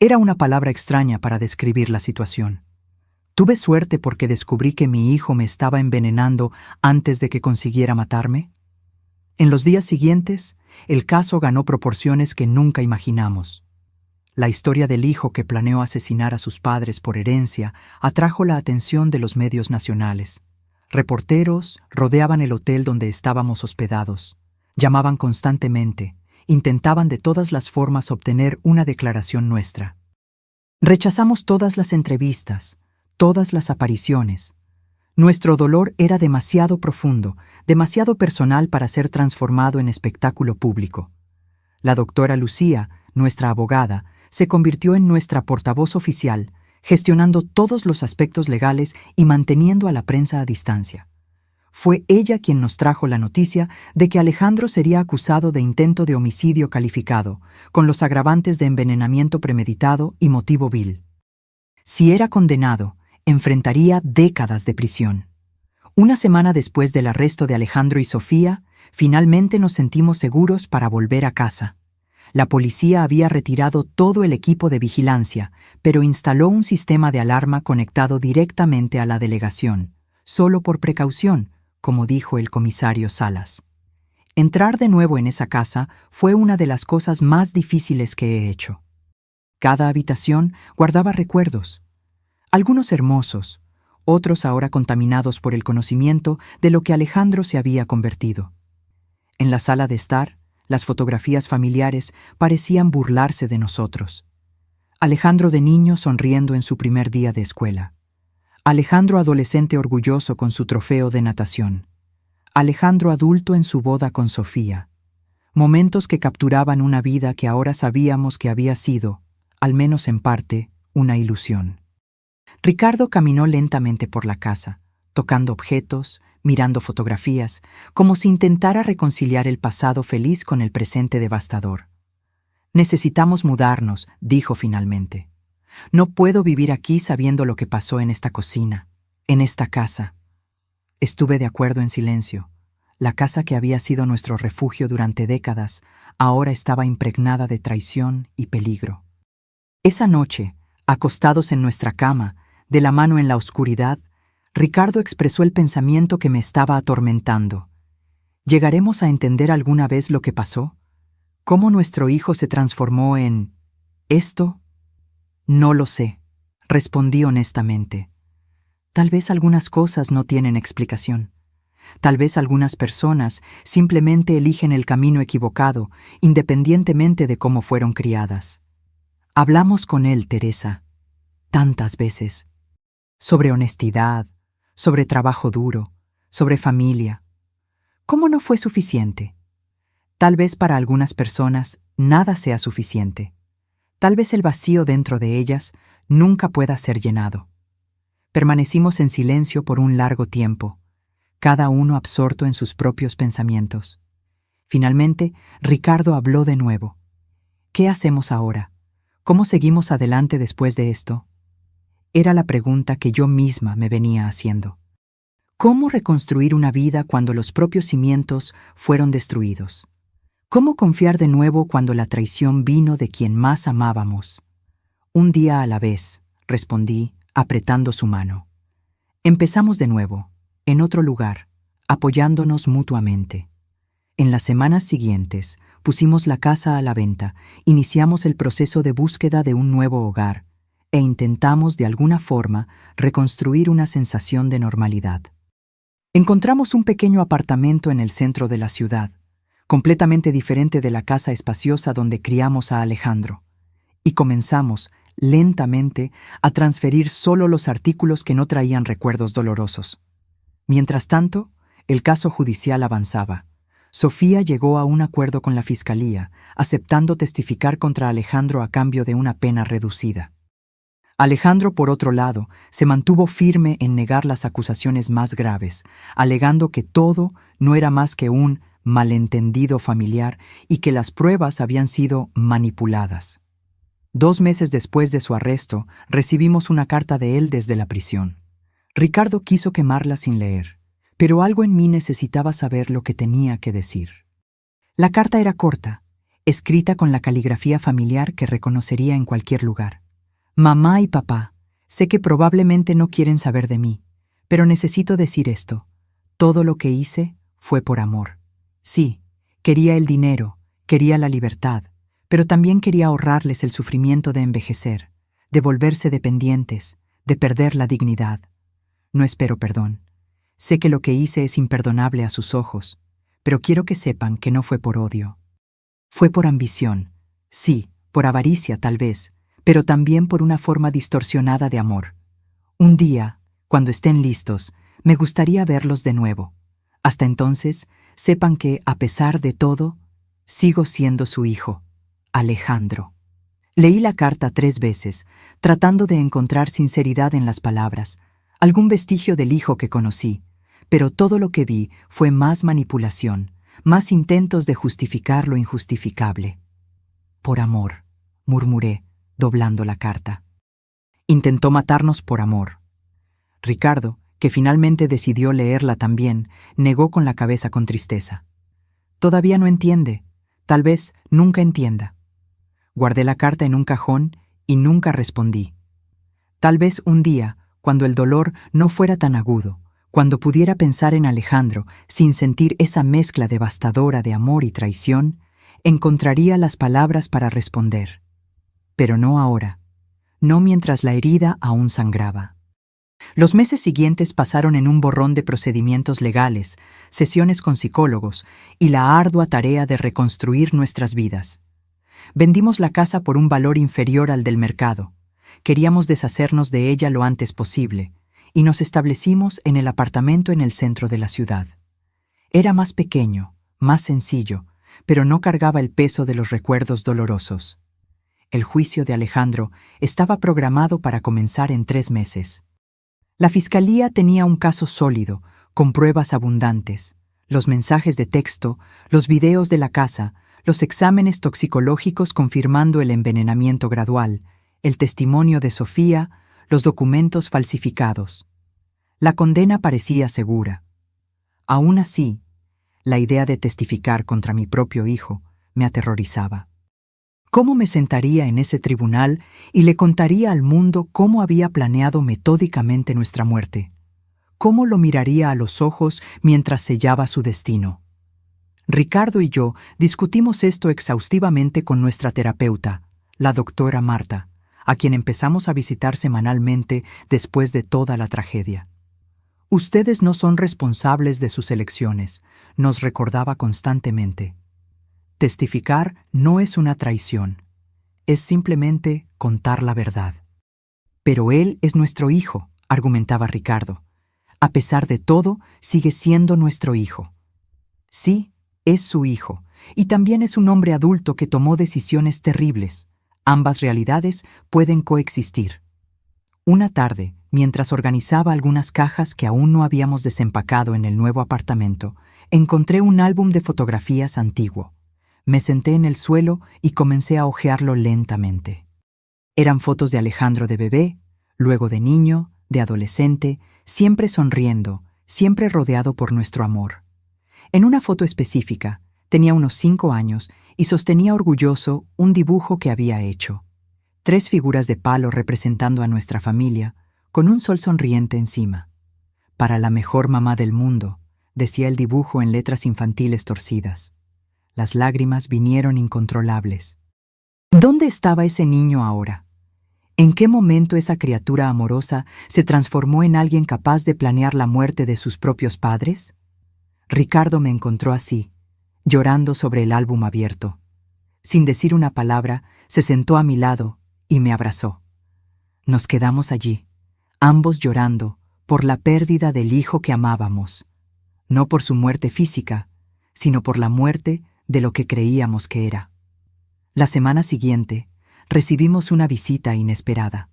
Era una palabra extraña para describir la situación. ¿Tuve suerte porque descubrí que mi hijo me estaba envenenando antes de que consiguiera matarme? En los días siguientes, el caso ganó proporciones que nunca imaginamos. La historia del hijo que planeó asesinar a sus padres por herencia atrajo la atención de los medios nacionales. Reporteros rodeaban el hotel donde estábamos hospedados. Llamaban constantemente, intentaban de todas las formas obtener una declaración nuestra. Rechazamos todas las entrevistas, todas las apariciones. Nuestro dolor era demasiado profundo, demasiado personal para ser transformado en espectáculo público. La doctora Lucía, nuestra abogada, se convirtió en nuestra portavoz oficial, gestionando todos los aspectos legales y manteniendo a la prensa a distancia. Fue ella quien nos trajo la noticia de que Alejandro sería acusado de intento de homicidio calificado, con los agravantes de envenenamiento premeditado y motivo vil. Si era condenado, enfrentaría décadas de prisión. Una semana después del arresto de Alejandro y Sofía, finalmente nos sentimos seguros para volver a casa. La policía había retirado todo el equipo de vigilancia, pero instaló un sistema de alarma conectado directamente a la delegación, solo por precaución, como dijo el comisario Salas. Entrar de nuevo en esa casa fue una de las cosas más difíciles que he hecho. Cada habitación guardaba recuerdos, algunos hermosos, otros ahora contaminados por el conocimiento de lo que Alejandro se había convertido. En la sala de estar, las fotografías familiares parecían burlarse de nosotros. Alejandro de niño sonriendo en su primer día de escuela. Alejandro adolescente orgulloso con su trofeo de natación. Alejandro adulto en su boda con Sofía. Momentos que capturaban una vida que ahora sabíamos que había sido, al menos en parte, una ilusión. Ricardo caminó lentamente por la casa, tocando objetos, mirando fotografías, como si intentara reconciliar el pasado feliz con el presente devastador. «Necesitamos mudarnos», dijo finalmente. «No puedo vivir aquí sabiendo lo que pasó en esta cocina, en esta casa». Estuve de acuerdo en silencio. La casa que había sido nuestro refugio durante décadas, ahora estaba impregnada de traición y peligro. Esa noche, acostados en nuestra cama, de la mano en la oscuridad, Ricardo expresó el pensamiento que me estaba atormentando. ¿Llegaremos a entender alguna vez lo que pasó? ¿Cómo nuestro hijo se transformó en esto? No lo sé, respondí honestamente. Tal vez algunas cosas no tienen explicación. Tal vez algunas personas simplemente eligen el camino equivocado, independientemente de cómo fueron criadas. Hablamos con él, Teresa, tantas veces, sobre honestidad, sobre trabajo duro, sobre familia. ¿Cómo no fue suficiente? Tal vez para algunas personas nada sea suficiente. Tal vez el vacío dentro de ellas nunca pueda ser llenado. Permanecimos en silencio por un largo tiempo, cada uno absorto en sus propios pensamientos. Finalmente, Ricardo habló de nuevo. ¿Qué hacemos ahora? ¿Cómo seguimos adelante después de esto? Era la pregunta que yo misma me venía haciendo. ¿Cómo reconstruir una vida cuando los propios cimientos fueron destruidos? ¿Cómo confiar de nuevo cuando la traición vino de quien más amábamos? Un día a la vez, respondí, apretando su mano. Empezamos de nuevo, en otro lugar, apoyándonos mutuamente. En las semanas siguientes, pusimos la casa a la venta, iniciamos el proceso de búsqueda de un nuevo hogar e intentamos de alguna forma reconstruir una sensación de normalidad. Encontramos un pequeño apartamento en el centro de la ciudad, completamente diferente de la casa espaciosa donde criamos a Alejandro, y comenzamos, lentamente, a transferir solo los artículos que no traían recuerdos dolorosos. Mientras tanto, el caso judicial avanzaba. Sofía llegó a un acuerdo con la fiscalía, aceptando testificar contra Alejandro a cambio de una pena reducida. Alejandro, por otro lado, se mantuvo firme en negar las acusaciones más graves, alegando que todo no era más que un malentendido familiar y que las pruebas habían sido manipuladas. 2 meses después de su arresto, recibimos una carta de él desde la prisión. Ricardo quiso quemarla sin leer, pero algo en mí necesitaba saber lo que tenía que decir. La carta era corta, escrita con la caligrafía familiar que reconocería en cualquier lugar. Mamá y papá, sé que probablemente no quieren saber de mí, pero necesito decir esto. Todo lo que hice fue por amor. Sí, quería el dinero, quería la libertad, pero también quería ahorrarles el sufrimiento de envejecer, de volverse dependientes, de perder la dignidad. No espero perdón. Sé que lo que hice es imperdonable a sus ojos, pero quiero que sepan que no fue por odio. Fue por ambición, sí, por avaricia tal vez, pero también por una forma distorsionada de amor. Un día, cuando estén listos, me gustaría verlos de nuevo. Hasta entonces, sepan que, a pesar de todo, sigo siendo su hijo, Alejandro. Leí la carta 3 veces, tratando de encontrar sinceridad en las palabras, algún vestigio del hijo que conocí, pero todo lo que vi fue más manipulación, más intentos de justificar lo injustificable. Por amor, murmuré, doblando la carta. Intentó matarnos por amor. Ricardo, que finalmente decidió leerla también, negó con la cabeza con tristeza. Todavía no entiende, tal vez nunca entienda. Guardé la carta en un cajón y nunca respondí. Tal vez un día, cuando el dolor no fuera tan agudo, cuando pudiera pensar en Alejandro sin sentir esa mezcla devastadora de amor y traición, encontraría las palabras para responder. Pero no ahora, no mientras la herida aún sangraba. Los meses siguientes pasaron en un borrón de procedimientos legales, sesiones con psicólogos y la ardua tarea de reconstruir nuestras vidas. Vendimos la casa por un valor inferior al del mercado. Queríamos deshacernos de ella lo antes posible, y nos establecimos en el apartamento en el centro de la ciudad. Era más pequeño, más sencillo, pero no cargaba el peso de los recuerdos dolorosos. El juicio de Alejandro estaba programado para comenzar en 3 meses. La fiscalía tenía un caso sólido, con pruebas abundantes, los mensajes de texto, los videos de la casa, los exámenes toxicológicos confirmando el envenenamiento gradual, el testimonio de Sofía, los documentos falsificados. La condena parecía segura. Aún así, la idea de testificar contra mi propio hijo me aterrorizaba. ¿Cómo me sentaría en ese tribunal y le contaría al mundo cómo había planeado metódicamente nuestra muerte? ¿Cómo lo miraría a los ojos mientras sellaba su destino? Ricardo y yo discutimos esto exhaustivamente con nuestra terapeuta, la doctora Marta, a quien empezamos a visitar semanalmente después de toda la tragedia. Ustedes no son responsables de sus elecciones, nos recordaba constantemente. Testificar no es una traición, es simplemente contar la verdad. Pero él es nuestro hijo, argumentaba Ricardo. A pesar de todo, sigue siendo nuestro hijo. Sí, es su hijo, y también es un hombre adulto que tomó decisiones terribles. Ambas realidades pueden coexistir. Una tarde, mientras organizaba algunas cajas que aún no habíamos desempacado en el nuevo apartamento, encontré un álbum de fotografías antiguo. Me senté en el suelo y comencé a hojearlo lentamente. Eran fotos de Alejandro de bebé, luego de niño, de adolescente, siempre sonriendo, siempre rodeado por nuestro amor. En una foto específica, tenía unos 5 años y sostenía orgulloso un dibujo que había hecho. 3 figuras de palo representando a nuestra familia, con un sol sonriente encima. Para la mejor mamá del mundo, decía el dibujo en letras infantiles torcidas. Las lágrimas vinieron incontrolables. ¿Dónde estaba ese niño ahora? ¿En qué momento esa criatura amorosa se transformó en alguien capaz de planear la muerte de sus propios padres? Ricardo me encontró así, llorando sobre el álbum abierto. Sin decir una palabra, se sentó a mi lado y me abrazó. Nos quedamos allí, ambos llorando por la pérdida del hijo que amábamos, no por su muerte física, sino por la muerte de lo que creíamos que era. La semana siguiente, recibimos una visita inesperada.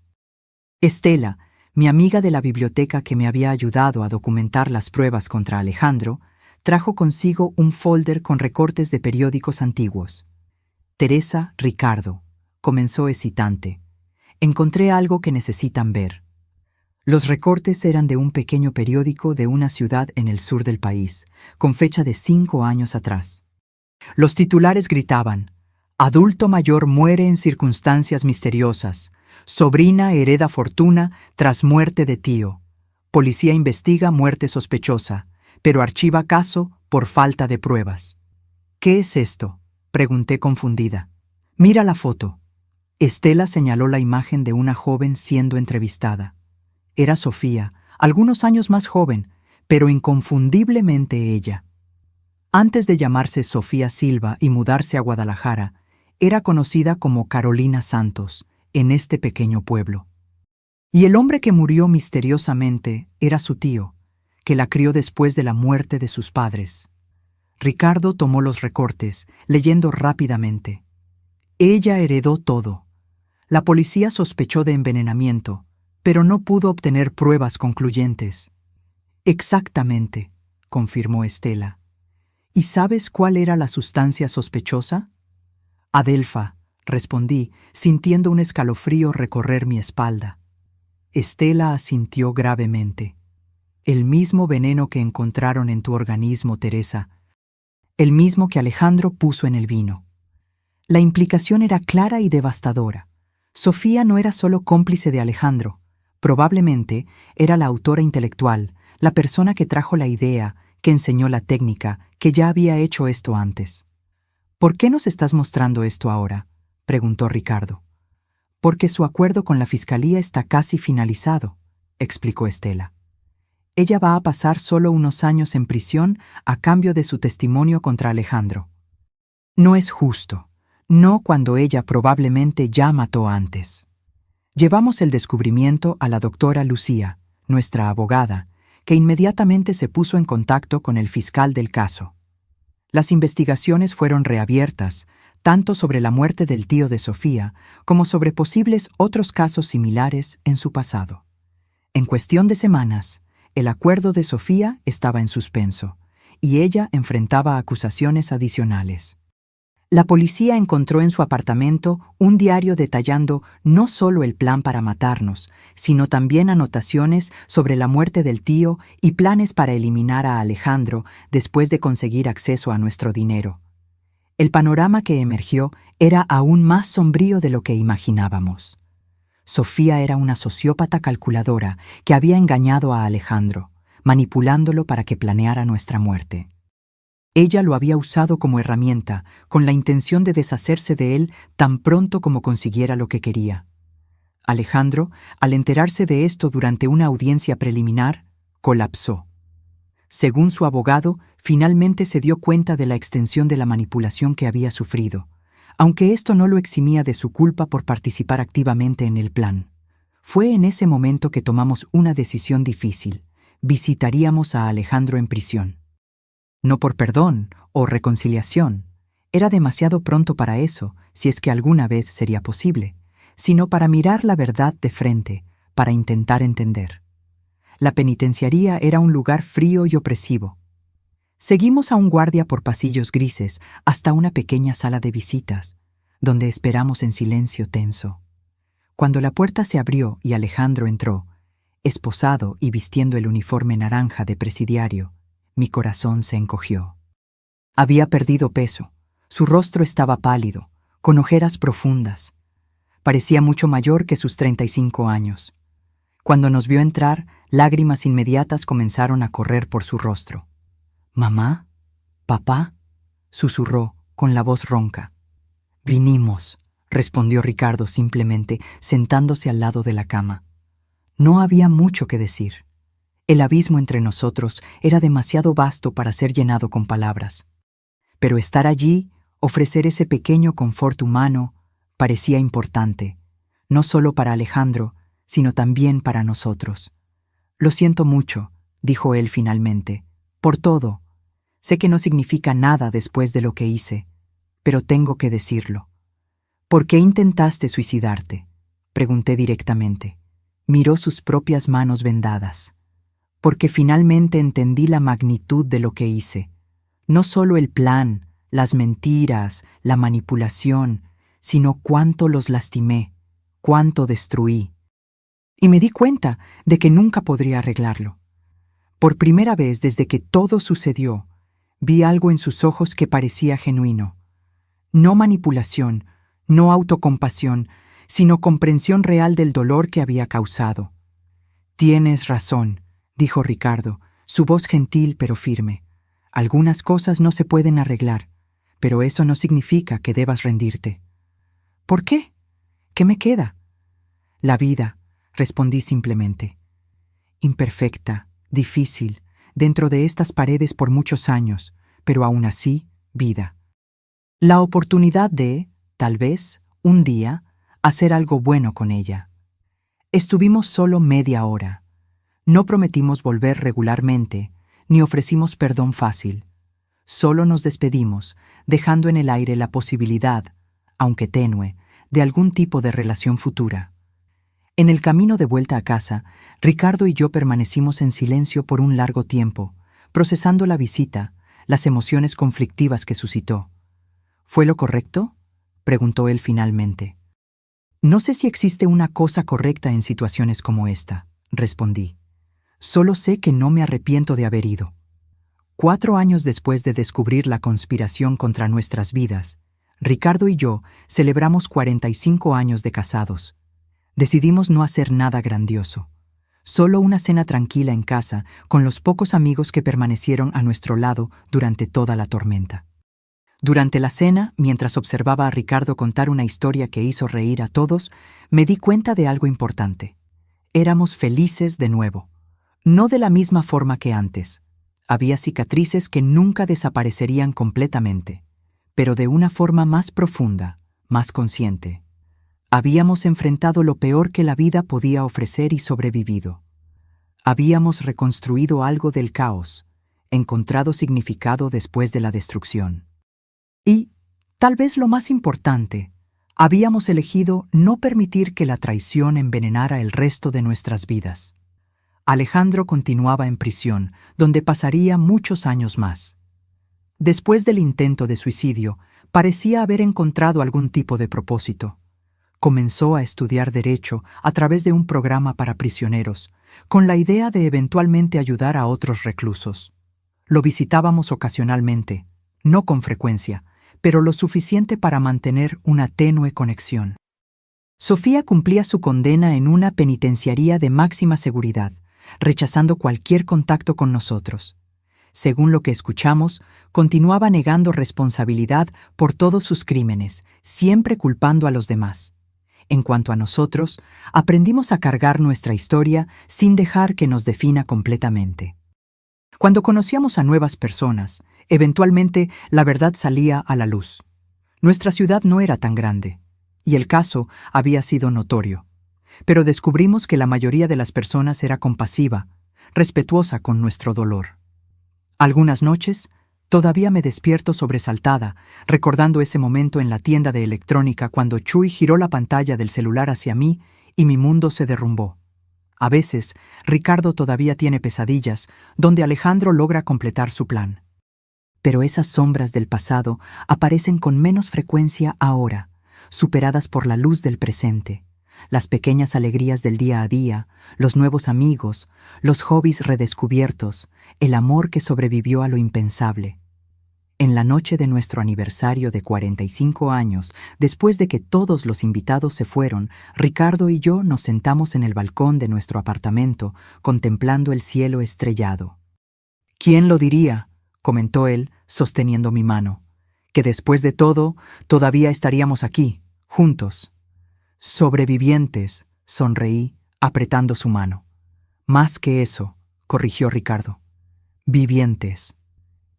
Estela, mi amiga de la biblioteca que me había ayudado a documentar las pruebas contra Alejandro, trajo consigo un folder con recortes de periódicos antiguos. Teresa, Ricardo, comenzó excitante. Encontré algo que necesitan ver. Los recortes eran de un pequeño periódico de una ciudad en el sur del país, con fecha de 5 años atrás. Los titulares gritaban: adulto mayor muere en circunstancias misteriosas. Sobrina hereda fortuna tras muerte de tío. Policía investiga muerte sospechosa, pero archiva caso por falta de pruebas. ¿Qué es esto?, pregunté confundida. Mira la foto. Estela señaló la imagen de una joven siendo entrevistada. Era Sofía, algunos años más joven, pero inconfundiblemente ella. Antes de llamarse Sofía Silva y mudarse a Guadalajara, era conocida como Carolina Santos, en este pequeño pueblo. Y el hombre que murió misteriosamente era su tío, que la crió después de la muerte de sus padres. Ricardo tomó los recortes, leyendo rápidamente. Ella heredó todo. La policía sospechó de envenenamiento, pero no pudo obtener pruebas concluyentes. Exactamente, confirmó Estela. ¿Y sabes cuál era la sustancia sospechosa? Adelfa, respondí, sintiendo un escalofrío recorrer mi espalda. Estela asintió gravemente. El mismo veneno que encontraron en tu organismo, Teresa. El mismo que Alejandro puso en el vino. La implicación era clara y devastadora. Sofía no era solo cómplice de Alejandro. Probablemente era la autora intelectual, la persona que trajo la idea, que enseñó la técnica, que ya había hecho esto antes. ¿Por qué nos estás mostrando esto ahora?, preguntó Ricardo. Porque su acuerdo con la fiscalía está casi finalizado, explicó Estela. Ella va a pasar solo unos años en prisión a cambio de su testimonio contra Alejandro. No es justo, no cuando ella probablemente ya mató antes. Llevamos el descubrimiento a la doctora Lucía, nuestra abogada, que inmediatamente se puso en contacto con el fiscal del caso. Las investigaciones fueron reabiertas, tanto sobre la muerte del tío de Sofía como sobre posibles otros casos similares en su pasado. En cuestión de semanas, el acuerdo de Sofía estaba en suspenso, y ella enfrentaba acusaciones adicionales. La policía encontró en su apartamento un diario detallando no solo el plan para matarnos, sino también anotaciones sobre la muerte del tío y planes para eliminar a Alejandro después de conseguir acceso a nuestro dinero. El panorama que emergió era aún más sombrío de lo que imaginábamos. Sofía era una sociópata calculadora que había engañado a Alejandro, manipulándolo para que planeara nuestra muerte. Ella lo había usado como herramienta, con la intención de deshacerse de él tan pronto como consiguiera lo que quería. Alejandro, al enterarse de esto durante una audiencia preliminar, colapsó. Según su abogado, finalmente se dio cuenta de la extensión de la manipulación que había sufrido, aunque esto no lo eximía de su culpa por participar activamente en el plan. Fue en ese momento que tomamos una decisión difícil. Visitaríamos a Alejandro en prisión. No por perdón o reconciliación, era demasiado pronto para eso, si es que alguna vez sería posible, sino para mirar la verdad de frente, para intentar entender. La penitenciaría era un lugar frío y opresivo. Seguimos a un guardia por pasillos grises hasta una pequeña sala de visitas, donde esperamos en silencio tenso. Cuando la puerta se abrió y Alejandro entró, esposado y vistiendo el uniforme naranja de presidiario, mi corazón se encogió. Había perdido peso, su rostro estaba pálido, con ojeras profundas. Parecía mucho mayor que sus 35 años. Cuando nos vio entrar, lágrimas inmediatas comenzaron a correr por su rostro. «¿Mamá? ¿Papá?», susurró con la voz ronca. «Vinimos», respondió Ricardo simplemente, sentándose al lado de la cama. No había mucho que decir. El abismo entre nosotros era demasiado vasto para ser llenado con palabras. Pero estar allí, ofrecer ese pequeño confort humano, parecía importante, no solo para Alejandro, sino también para nosotros. Lo siento mucho, dijo él finalmente, por todo. Sé que no significa nada después de lo que hice, pero tengo que decirlo. ¿Por qué intentaste suicidarte?, pregunté directamente. Miró sus propias manos vendadas. Porque finalmente entendí la magnitud de lo que hice. No solo el plan, las mentiras, la manipulación, sino cuánto los lastimé, cuánto destruí. Y me di cuenta de que nunca podría arreglarlo. Por primera vez desde que todo sucedió, vi algo en sus ojos que parecía genuino. No manipulación, no autocompasión, sino comprensión real del dolor que había causado. Tienes razón, dijo Ricardo, su voz gentil pero firme. Algunas cosas no se pueden arreglar, pero eso no significa que debas rendirte. ¿Por qué? ¿Qué me queda? La vida, respondí simplemente. Imperfecta, difícil, dentro de estas paredes por muchos años, pero aún así, vida. La oportunidad de, tal vez, un día, hacer algo bueno con ella. Estuvimos solo media hora. No prometimos volver regularmente, ni ofrecimos perdón fácil. Solo nos despedimos, dejando en el aire la posibilidad, aunque tenue, de algún tipo de relación futura. En el camino de vuelta a casa, Ricardo y yo permanecimos en silencio por un largo tiempo, procesando la visita, las emociones conflictivas que suscitó. ¿Fue lo correcto?, preguntó él finalmente. No sé si existe una cosa correcta en situaciones como esta, respondí. Solo sé que no me arrepiento de haber ido. 4 años después de descubrir la conspiración contra nuestras vidas, Ricardo y yo celebramos 45 años de casados. Decidimos no hacer nada grandioso. Solo una cena tranquila en casa con los pocos amigos que permanecieron a nuestro lado durante toda la tormenta. Durante la cena, mientras observaba a Ricardo contar una historia que hizo reír a todos, me di cuenta de algo importante. Éramos felices de nuevo. No de la misma forma que antes. Había cicatrices que nunca desaparecerían completamente, pero de una forma más profunda, más consciente. Habíamos enfrentado lo peor que la vida podía ofrecer y sobrevivido. Habíamos reconstruido algo del caos, encontrado significado después de la destrucción. Y, tal vez lo más importante, habíamos elegido no permitir que la traición envenenara el resto de nuestras vidas. Alejandro continuaba en prisión, donde pasaría muchos años más. Después del intento de suicidio, parecía haber encontrado algún tipo de propósito. Comenzó a estudiar Derecho a través de un programa para prisioneros, con la idea de eventualmente ayudar a otros reclusos. Lo visitábamos ocasionalmente, no con frecuencia, pero lo suficiente para mantener una tenue conexión. Sofía cumplía su condena en una penitenciaría de máxima seguridad, rechazando cualquier contacto con nosotros. Según lo que escuchamos, continuaba negando responsabilidad por todos sus crímenes, siempre culpando a los demás. En cuanto a nosotros, aprendimos a cargar nuestra historia sin dejar que nos defina completamente. Cuando conocíamos a nuevas personas, eventualmente la verdad salía a la luz. Nuestra ciudad no era tan grande, y el caso había sido notorio. Pero descubrimos que la mayoría de las personas era compasiva, respetuosa con nuestro dolor. Algunas noches, todavía me despierto sobresaltada, recordando ese momento en la tienda de electrónica cuando Chuy giró la pantalla del celular hacia mí y mi mundo se derrumbó. A veces, Ricardo todavía tiene pesadillas, donde Alejandro logra completar su plan. Pero esas sombras del pasado aparecen con menos frecuencia ahora, superadas por la luz del presente. Las pequeñas alegrías del día a día, los nuevos amigos, los hobbies redescubiertos, el amor que sobrevivió a lo impensable. En la noche de nuestro aniversario de 45 años, después de que todos los invitados se fueron, Ricardo y yo nos sentamos en el balcón de nuestro apartamento, contemplando el cielo estrellado. «¿Quién lo diría?», comentó él, sosteniendo mi mano, «que después de todo, todavía estaríamos aquí, Juntos. Sobrevivientes, sonreí, apretando su mano. Más que eso, corrigió Ricardo. Vivientes.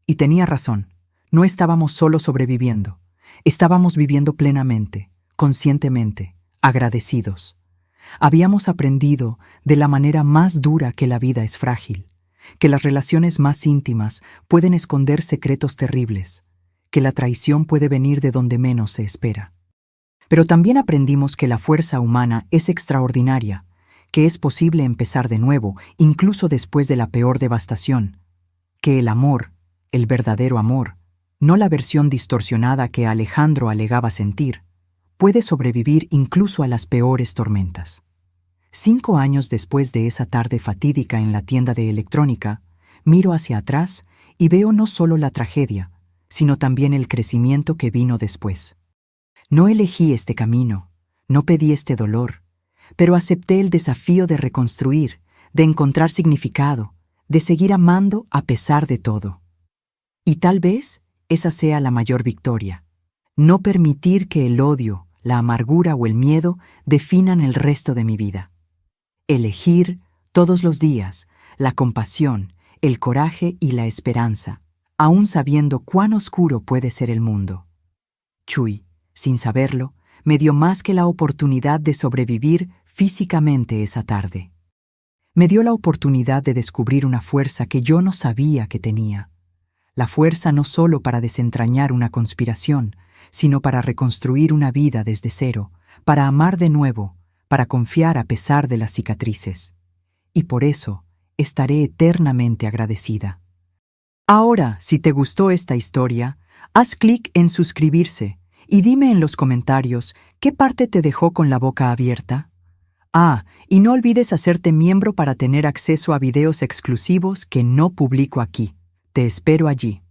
Y tenía razón. No estábamos solo sobreviviendo. Estábamos viviendo plenamente, conscientemente, agradecidos. Habíamos aprendido de la manera más dura que la vida es frágil, que las relaciones más íntimas pueden esconder secretos terribles, que la traición puede venir de donde menos se espera. Pero también aprendimos que la fuerza humana es extraordinaria, que es posible empezar de nuevo, incluso después de la peor devastación, que el amor, el verdadero amor, no la versión distorsionada que Alejandro alegaba sentir, puede sobrevivir incluso a las peores tormentas. 5 años después de esa tarde fatídica en la tienda de electrónica, miro hacia atrás y veo no solo la tragedia, sino también el crecimiento que vino después. No elegí este camino, no pedí este dolor, pero acepté el desafío de reconstruir, de encontrar significado, de seguir amando a pesar de todo. Y tal vez esa sea la mayor victoria. No permitir que el odio, la amargura o el miedo definan el resto de mi vida. Elegir todos los días la compasión, el coraje y la esperanza, aún sabiendo cuán oscuro puede ser el mundo. Chuy, sin saberlo, me dio más que la oportunidad de sobrevivir físicamente esa tarde. Me dio la oportunidad de descubrir una fuerza que yo no sabía que tenía. La fuerza no solo para desentrañar una conspiración, sino para reconstruir una vida desde cero, para amar de nuevo, para confiar a pesar de las cicatrices. Y por eso estaré eternamente agradecida. Ahora, si te gustó esta historia, haz clic en suscribirse y dime en los comentarios qué parte te dejó con la boca abierta. Y no olvides hacerte miembro para tener acceso a videos exclusivos que no publico aquí. Te espero allí.